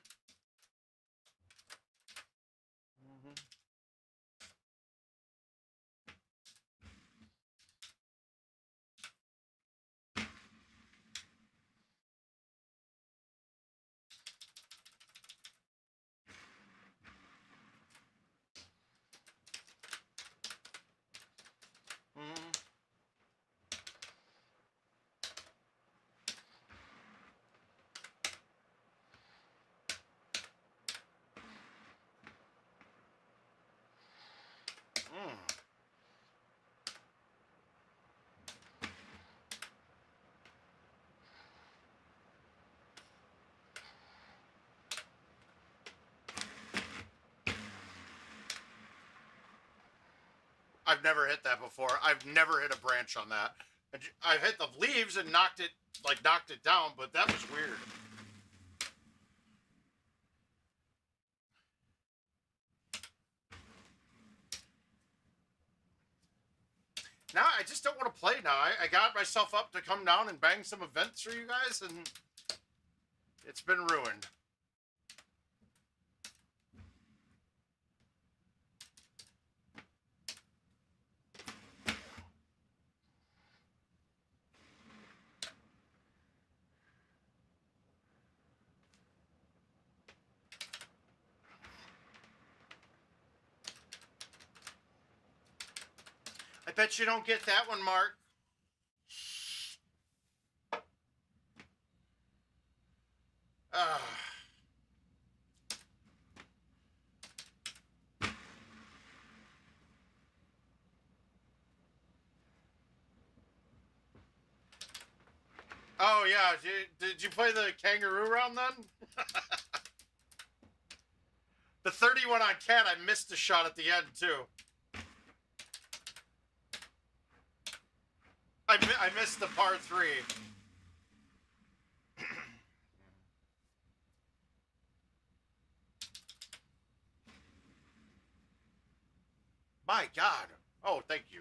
I've never hit that before. I've never hit a branch on that. I've hit the leaves and knocked it down, but that was weird. Now I just don't want to play now. I got myself up to come down and bang some events for you guys, and it's been ruined. I bet you don't get that one, Mark. Oh, yeah. Did you play the kangaroo round then? The 31 on cat, I missed a shot at the end, too. I missed the par 3. My God. Oh, thank you.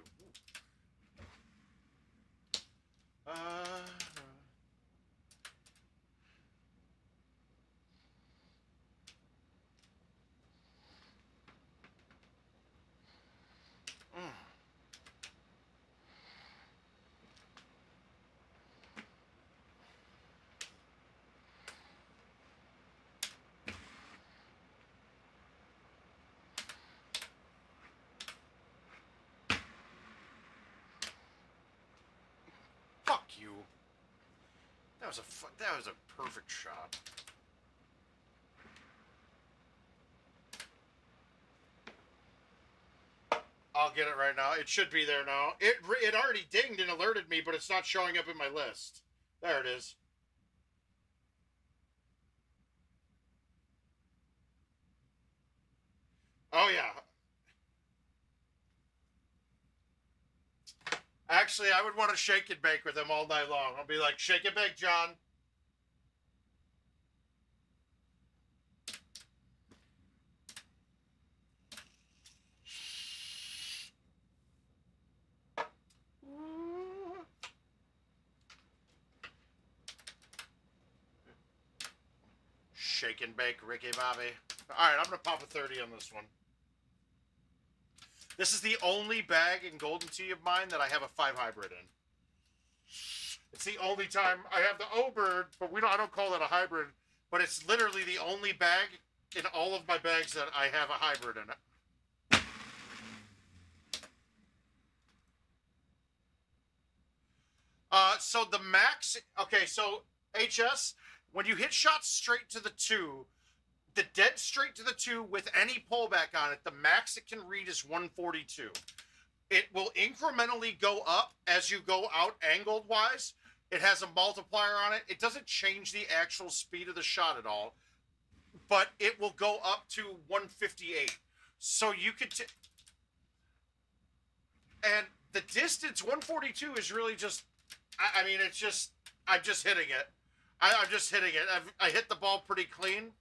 Fuck you. That was a perfect shot. I'll get it right now. It should be there now. It already dinged and alerted me, but it's not showing up in my list. There it is. Oh, yeah. Actually, I would want to shake and bake with him all night long. I'll be like, shake and bake, John. Shake and bake, Ricky Bobby. All right, I'm going to pop a 30 on this one. This is the only bag in Golden Tee of mine that I have a 5 hybrid in. It's the only time I have the O-Bird, but I don't call it a hybrid, but it's literally the only bag in all of my bags that I have a hybrid in it. So the max, okay, so HS, when you hit shots straight to the 2, the dead straight to the 2 with any pullback on it, the max it can read is 142. It will incrementally go up as you go out angled wise. It has a multiplier on it. It doesn't change the actual speed of the shot at all, but it will go up to 158. So you could, and the distance 142 is really just, I mean, it's just, I'm just hitting it. I'm just hitting it. I hit the ball pretty clean.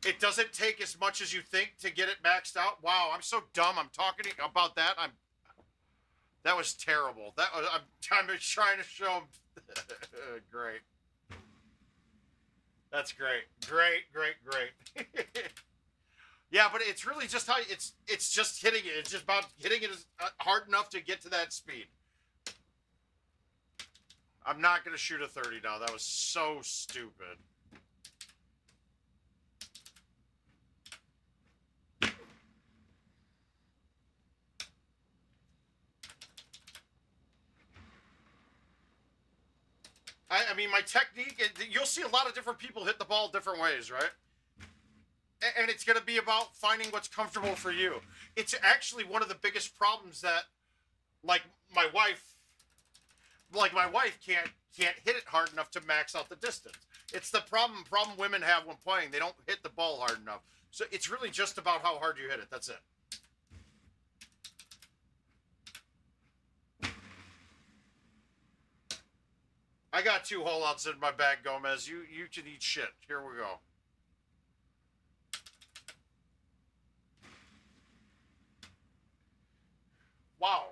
It doesn't take as much as you think to get it maxed out. Wow, I'm so dumb. I'm talking about that. That was terrible. I'm trying to show him. Great. That's great. Great. Yeah, but it's really just how it's just hitting it. It's just about hitting it hard enough to get to that speed. I'm not going to shoot a 30 now. That was so stupid. I mean, my technique, you'll see a lot of different people hit the ball different ways, right? And it's going to be about finding what's comfortable for you. It's actually one of the biggest problems that, like, my wife can't hit it hard enough to max out the distance. It's the problem women have when playing. They don't hit the ball hard enough. So it's really just about how hard you hit it. That's it. I got 2 holeouts in my bag, Gomez. You can eat shit. Here we go. Wow.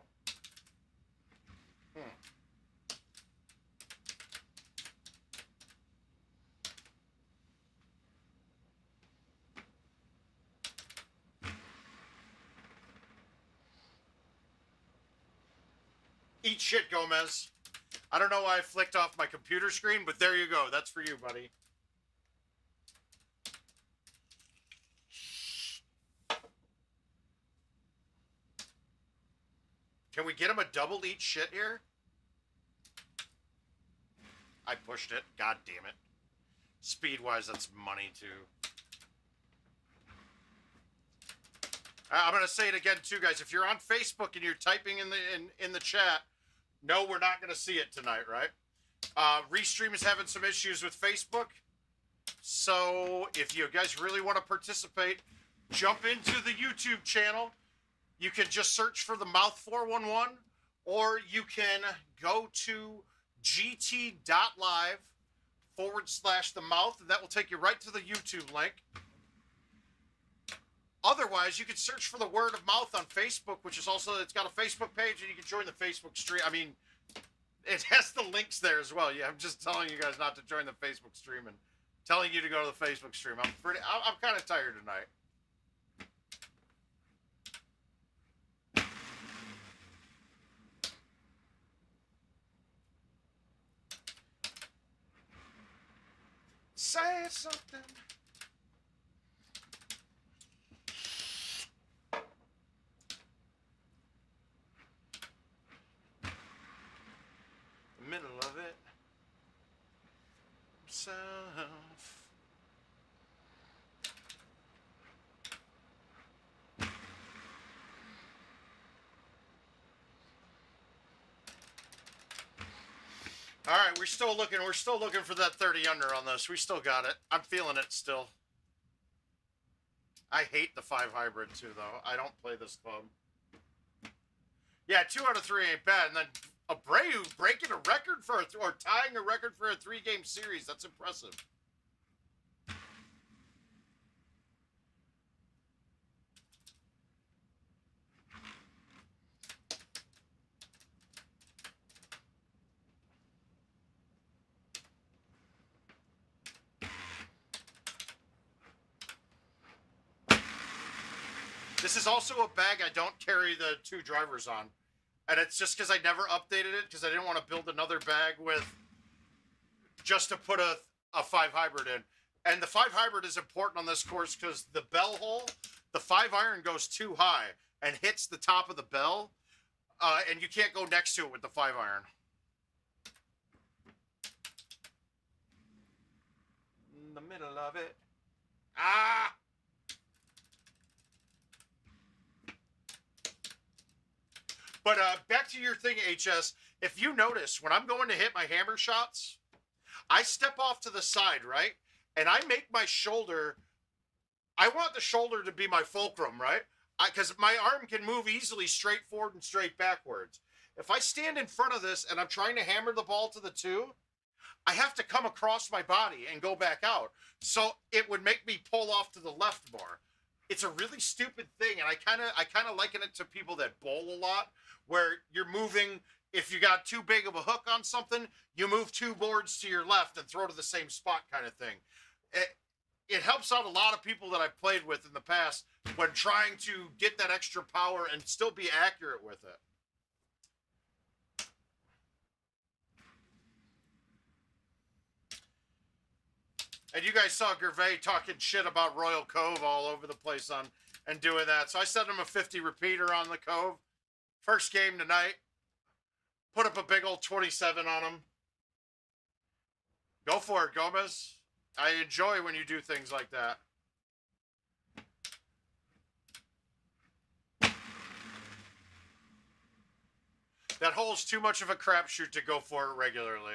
Eat shit, Gomez. I don't know why I flicked off my computer screen, but there you go. That's for you, buddy. Can we get him a double eat shit here? I pushed it. God damn it. Speed-wise, that's money, too. I'm going to say it again, too, guys. If you're on Facebook and you're typing in the chat, No, we're not going to see it tonight, right? Restream is having some issues with Facebook. So if you guys really want to participate, jump into the YouTube channel. You can just search for the Mouth 411, or you can go to gt.live /the mouth, and that will take you right to the YouTube link. Otherwise, you can search for the Word of Mouth on Facebook, which is also, it's got a Facebook page, and you can join the Facebook stream. I mean, it has the links there as well. Yeah, I'm just telling you guys not to join the Facebook stream and telling you to go to the Facebook stream. I'm kind of tired tonight. Say something. The middle of it. Self. All right, we're still looking for that 30 under on this. We still got it. I'm feeling it still. I hate the 5 hybrid too, though. I don't play this club. Yeah, 2 out of 3 ain't bad. And then Abreu breaking a record or tying a record for a 3-game series. That's impressive. This is also a bag I don't carry the 2 drivers on. And it's just because I never updated it, because I didn't want to build another bag with just to put a 5 hybrid in. And the 5 hybrid is important on this course because the bell hole, the 5 iron goes too high and hits the top of the bell, and you can't go next to it with the 5 iron. In the middle of it. Ah! But back to your thing, HS. If you notice, when I'm going to hit my hammer shots, I step off to the side, right? And I make my shoulder, I want the shoulder to be my fulcrum, right? Because my arm can move easily straight forward and straight backwards. If I stand in front of this and I'm trying to hammer the ball to the 2, I have to come across my body and go back out. So it would make me pull off to the left more. It's a really stupid thing, and I kind of liken it to people that bowl a lot, where you're moving. If you got too big of a hook on something, you move 2 boards to your left and throw to the same spot, kind of thing. It helps out a lot of people that I've played with in the past when trying to get that extra power and still be accurate with it. And you guys saw Gervais talking shit about Royal Cove all over the place and doing that. So I sent him a 50 repeater on the Cove. First game tonight. Put up a big old 27 on him. Go for it, Gomez. I enjoy when you do things like that. That hole's too much of a crapshoot to go for it regularly.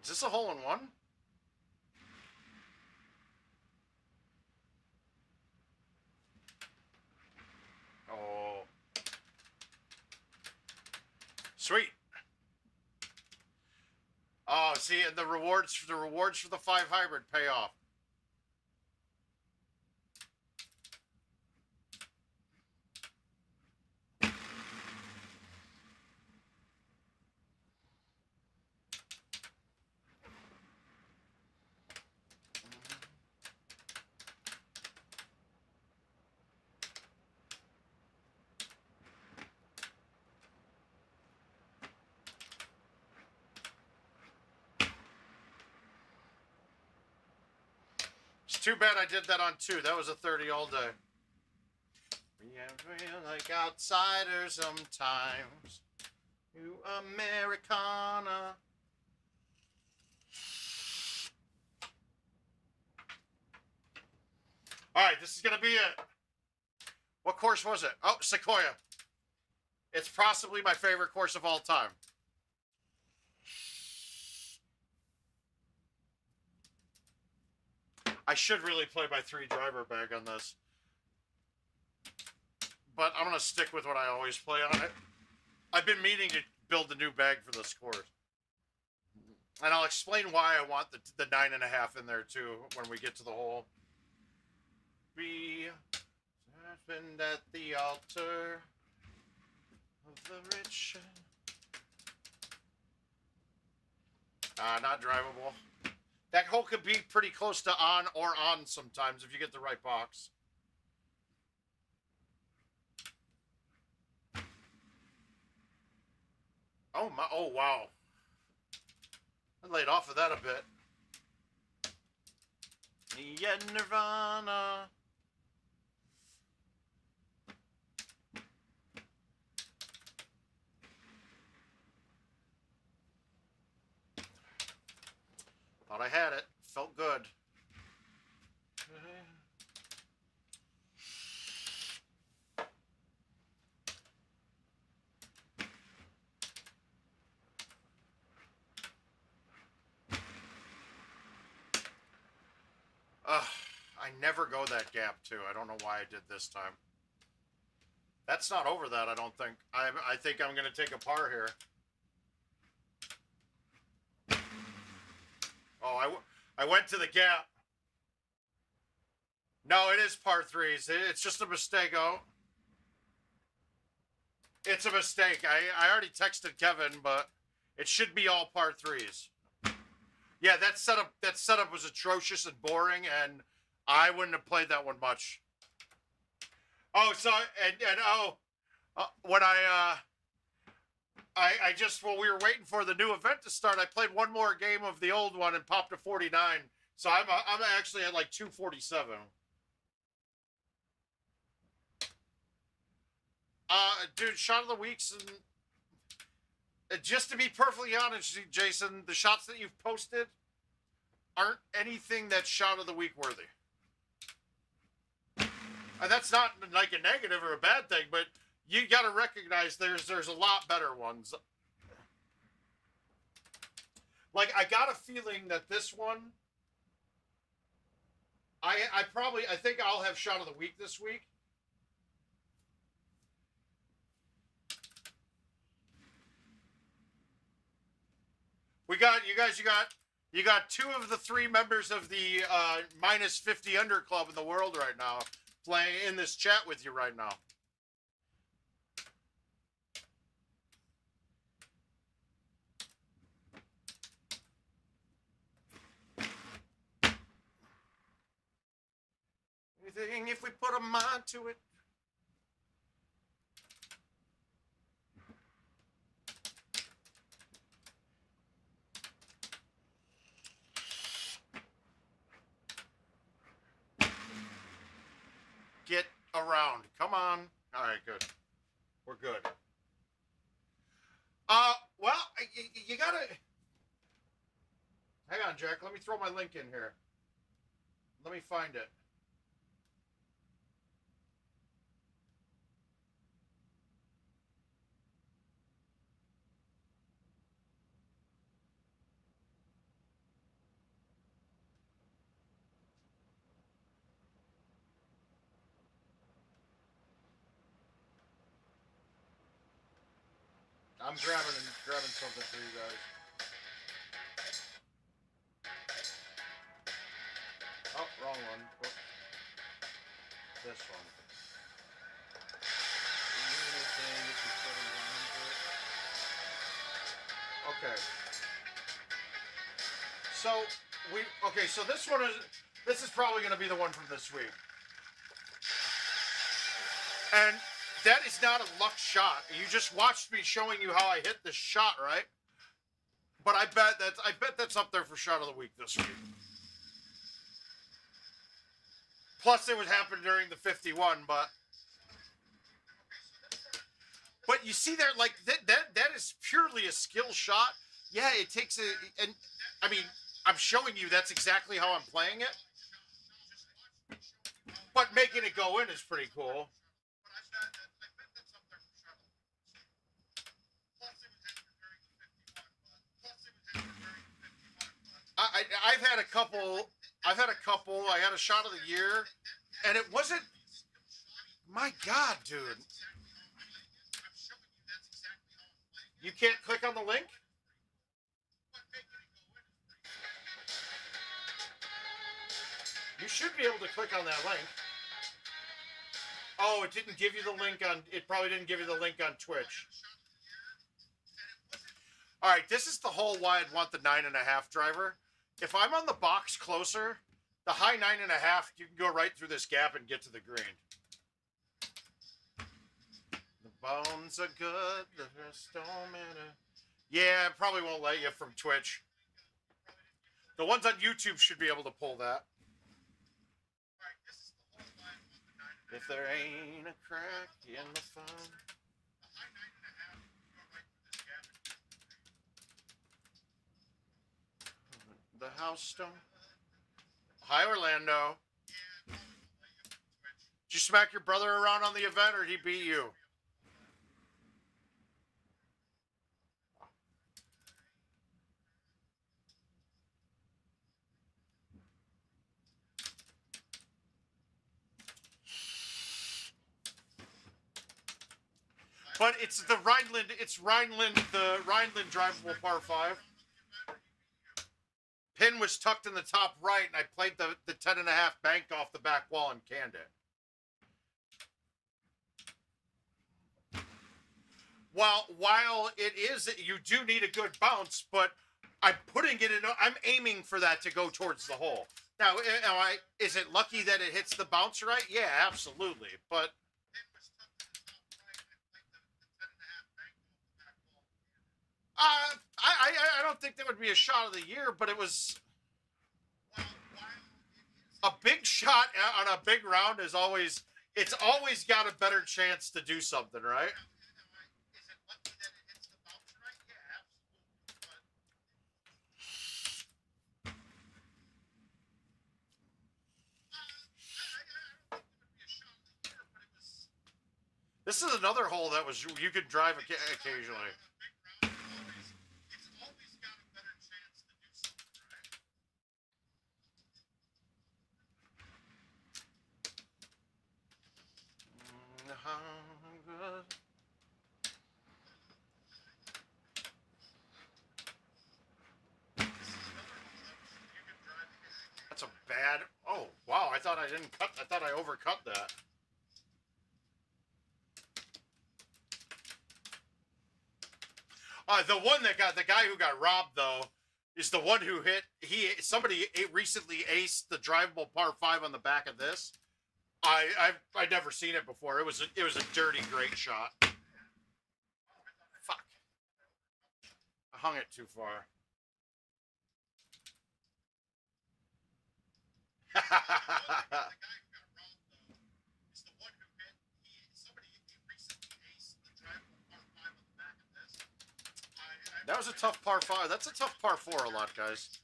Is this a hole-in-one? Oh. Sweet. Oh, see, and the rewards for the 5 hybrid pay off. too bad I did that on 2. That was a 30 all day. We feel like outsiders sometimes. You Americana. All right, this is going to be it. What course was it? Oh, Sequoia. It's possibly my favorite course of all time. I should really play my 3 driver bag on this. But I'm going to stick with what I always play on it. I've been meaning to build a new bag for this course. And I'll explain why I want the 9.5 in there too when we get to the hole. Be husband at the altar of the rich. Not drivable. That hole could be pretty close to on or on sometimes if you get the right box. Oh my! Oh wow! I laid off of that a bit. Yeah, Nirvana. Thought I had it. Felt good. I never go that gap too. I don't know why I did this time. That's not over that, I don't think. I think I'm going to take a par here. Oh, I went to the gap. No, it is par 3s. It's just a mistake, oh. It's a mistake. I already texted Kevin, but it should be all par 3s. Yeah, that setup was atrocious and boring, and I wouldn't have played that one much. Oh, so when I just, while we were waiting for the new event to start, I played one more game of the old one and popped to 49. So I'm actually at like 247. Dude, shot of the weeks, and just to be perfectly honest, Jason, the shots that you've posted aren't anything that's shot of the week worthy. And that's not like a negative or a bad thing, but you got to recognize there's a lot better ones. Like, I got a feeling that this one, I think I'll have shot of the week this week. You got 2 of the 3 members of the minus 50 under club in the world right now playing in this chat with you right now. Anything if we put a mind to it. Get around. Come on. All right, good. We're good. Well, you gotta... Hang on, Jack. Let me throw my link in here. Let me find it. I'm grabbing something for you guys. Oh, wrong one. Oh. This one. Okay. So this is probably going to be the one from this week. And that is not a luck shot. You just watched me showing you how I hit this shot, right? But I bet that's up there for shot of the week this week. Plus, it would happen during the 51, but you see there, like that is purely a skill shot. Yeah, it takes and I mean, I'm showing you that's exactly how I'm playing it. But making it go in is pretty cool. I've had a couple. I've had a couple. I had a shot of the year, and it wasn't. My God, dude! You can't click on the link. You should be able to click on that link. Oh, it didn't give you the link on. It probably didn't give you the link on Twitch. All right, this is the whole why I'd want the 9.5 driver. If I'm on the box closer, the high 9.5, you can go right through this gap and get to the green. The bones are good, the rest don't matter. Yeah, it probably won't let you from Twitch. The ones on YouTube should be able to pull that. If there ain't a crack in the phone. The house stone. Hi, Orlando. Did you smack your brother around on the event, or did he beat you? But it's the Rhineland. It's Rhineland. The Rhineland drivable par 5. Pin was tucked in the top right, and I played the 10.5 bank off the back wall and canned it. While it is, you do need a good bounce, but I'm putting it in. I'm aiming for that to go towards the hole. Now, is it lucky that it hits the bounce right? Yeah, absolutely. But I don't think that would be a shot of the year, but it was a big shot on a big round. Is always, it's always got a better chance to do something, right? This is another hole that was you could drive occasionally. That's a bad. Oh wow! I thought I didn't cut. I thought I overcut that. The one that got the guy who got robbed though is the one who hit. Somebody recently aced the drivable par 5 on the back of this. I'd never seen it before. It was a dirty great shot. Fuck. I hung it too far. That was a tough par 5. That's a tough par 4 a lot, guys.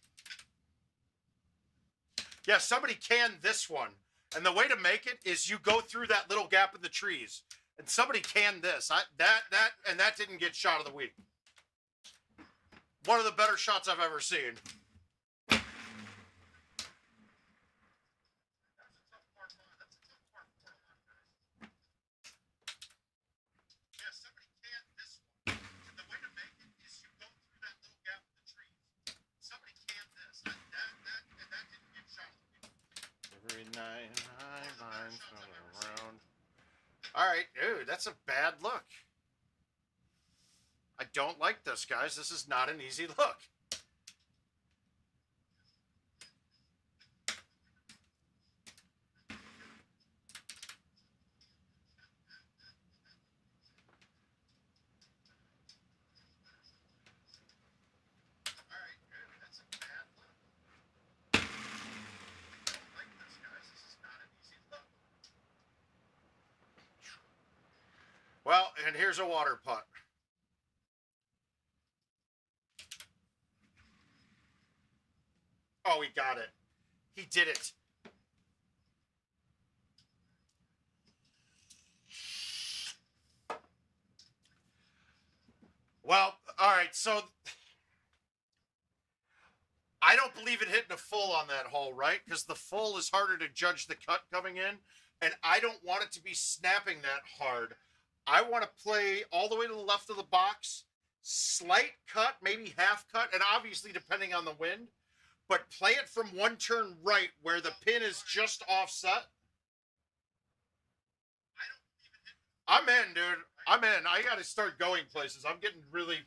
Yeah, somebody canned this one. And the way to make it is you go through that little gap in the trees. And somebody canned this. That didn't get shot of the week. One of the better shots I've ever seen. All right, dude, that's a bad look. I don't like this, guys. This is not an easy look. Well, and here's a water putt. Oh, he got it. He did it. Well, all right, so I don't believe in hitting a full on that hole, right? Because the full is harder to judge the cut coming in, and I don't want it to be snapping that hard. I want to play all the way to the left of the box, slight cut, maybe half cut, and obviously depending on the wind, but play it from one turn right where the pin is just offset. I'm in, dude. I'm in. I got to start going places. I'm getting really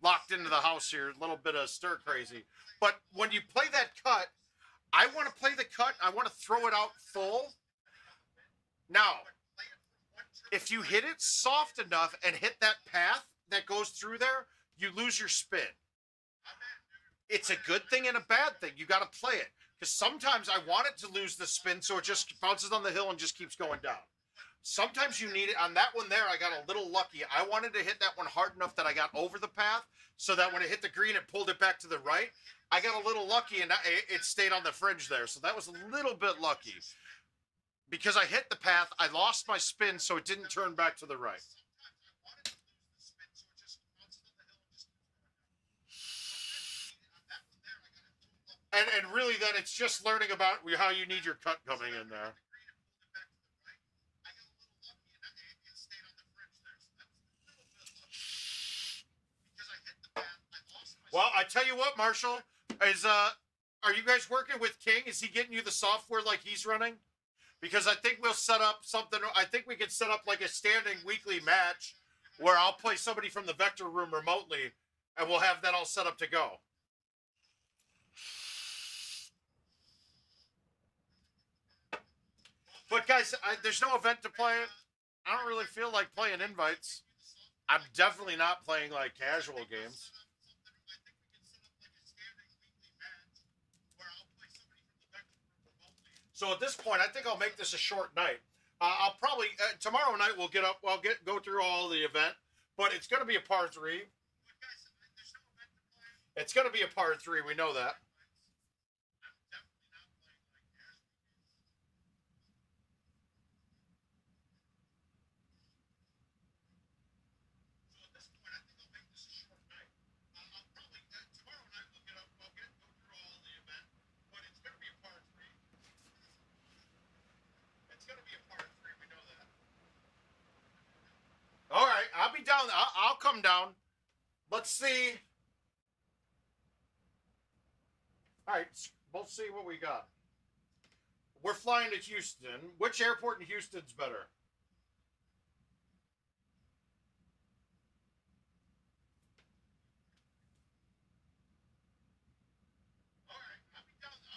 locked into the house here. A little bit of stir crazy. But when you play that cut, I want to play the cut. I want to throw it out full. Now, if you hit it soft enough and hit that path that goes through there, you lose your spin. It's a good thing and a bad thing. You got to play it. Because sometimes I want it to lose the spin so it just bounces on the hill and just keeps going down. Sometimes you need it. On that one there, I got a little lucky. I wanted to hit that one hard enough that I got over the path so that when it hit the green, it pulled it back to the right. I got a little lucky, and it stayed on the fringe there. So that was a little bit lucky. Because I hit the path, I lost my spin, so it didn't turn back to the right. And really, then it's just learning about how you need your cut coming in there. Well, I tell you what, Marshall, are you guys working with King? Is he getting you the software like he's running? Because I think we'll set up something. I think we could set up like a standing weekly match where I'll play somebody from the Vector room remotely, and we'll have that all set up to go. But guys, there's no event to play it. I don't really feel like playing invites. I'm definitely not playing like casual games. So at this point, I think I'll make this a short night. I'll probably tomorrow night we'll get up. We'll go through all the event, but it's going to be a par 3. It's going to be a par 3. We know that. All right, I'll be down. I'll come down. Let's see. All right, we'll see what we got. We're flying to Houston. Which airport in Houston's better?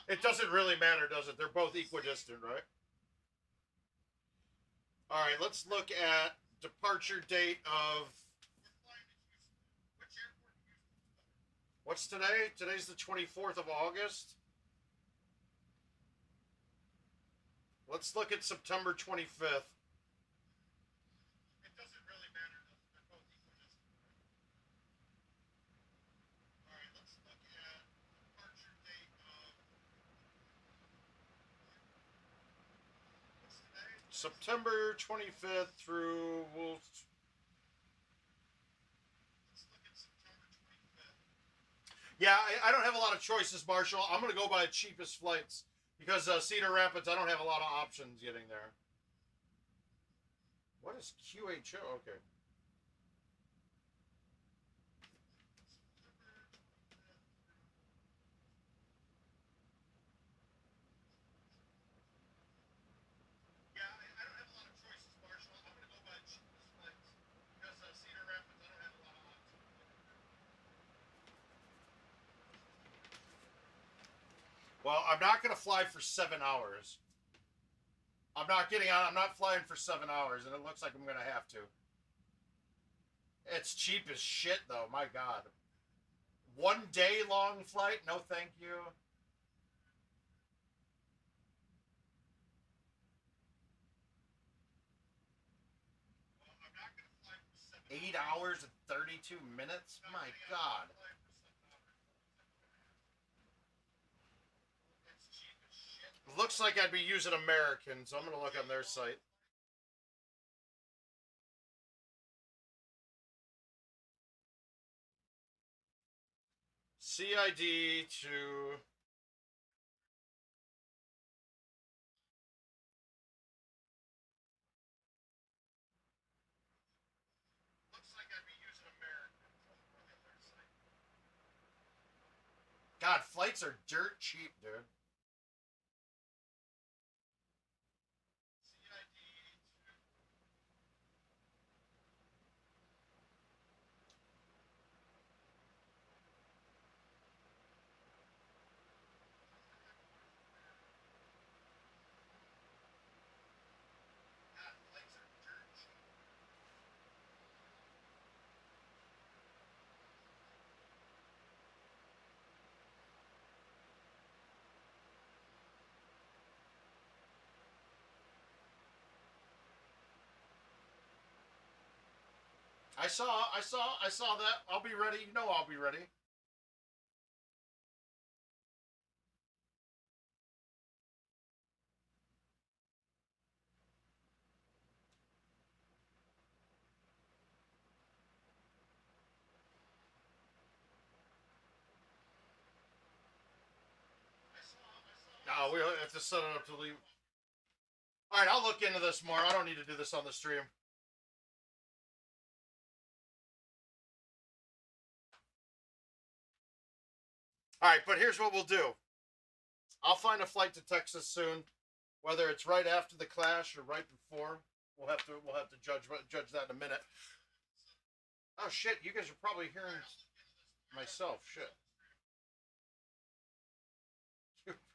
It doesn't really matter, does it? They're both equidistant, right? All right, let's look at departure date of. What's today? Today's the 24th of August. Let's look at September 25th. It doesn't really matter. They're both equidistant. All right, let's look at departure date of. What's today? September 25th through. Yeah, I don't have a lot of choices, Marshall. I'm going to go by the cheapest flights because Cedar Rapids, I don't have a lot of options getting there. What is QHO? Okay. Yeah, I don't have a lot of choices, Marshall. I'm going to go by the cheapest flights because Cedar Rapids, I don't have a lot of options. Well, I'm not going to fly for 7 hours. I'm not getting on. I'm not flying for 7 hours, and it looks like I'm going to have to. It's cheap as shit, though. My God. 1 day long flight? No, thank you. 8 hours and 32 minutes? My God. Looks like I'd be using American, so I'm going to look on their site. CID to... God, flights are dirt cheap, dude. I saw that. I'll be ready. You know I'll be ready. No, we have to set it up to leave. All right, I'll look into this more. I don't need to do this on the stream. All right, but here's what we'll do. I'll find a flight to Texas soon, whether it's right after the clash or right before. We'll have to judge that in a minute. Oh shit! You guys are probably hearing myself. Shit.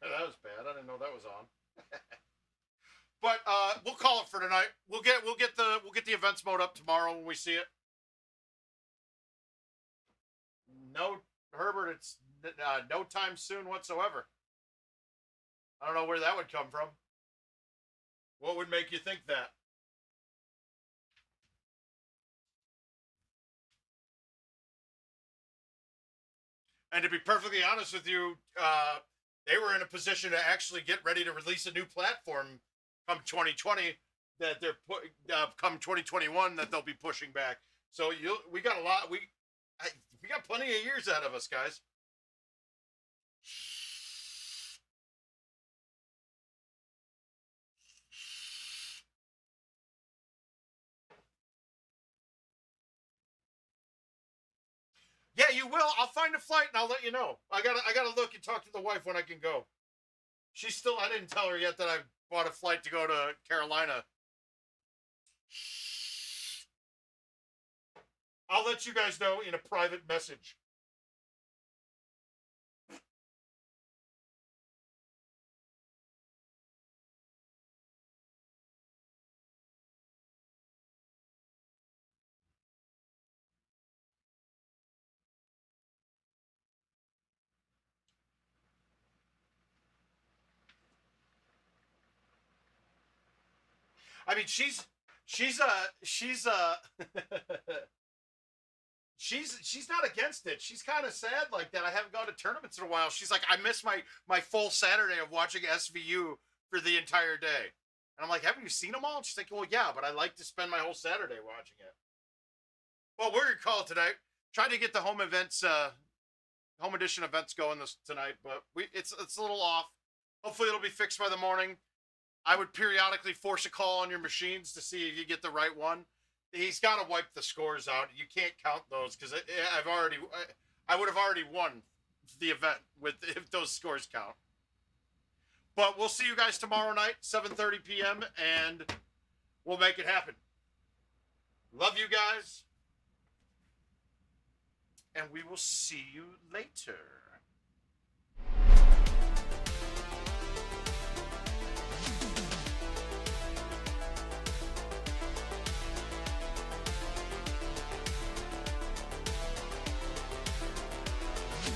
That was bad. I didn't know that was on. But we'll call it for tonight. We'll get the events mode up tomorrow when we see it. No, Herbert, it's no time soon whatsoever. I don't know where that would come from. What would make you think that? And to be perfectly honest with you, they were in a position to actually get ready to release a new platform come 2020 that they're come 2021 that they'll be pushing back. So we got a lot. We got plenty of years ahead of us, guys. Yeah, you will. I'll find a flight and I'll let you know. I gotta look and talk to the wife when I can go. She's still. I didn't tell her yet that I bought a flight to go to Carolina. I'll let you guys know in a private message. I mean, she's she's not against it. She's kind of sad like that. I haven't gone to tournaments in a while. She's like, I miss my full Saturday of watching SVU for the entire day. And I'm like, haven't you seen them all? And she's like, well, yeah, but I like to spend my whole Saturday watching it. Well, we're gonna call it tonight. Trying to get the home events, home edition events going tonight, but it's a little off. Hopefully, it'll be fixed by the morning. I would periodically force a call on your machines to see if you get the right one. He's got to wipe the scores out. You can't count those because I would have already won the event if those scores count. But we'll see you guys tomorrow night, 7:30 p.m., and we'll make it happen. Love you guys, and we will see you later.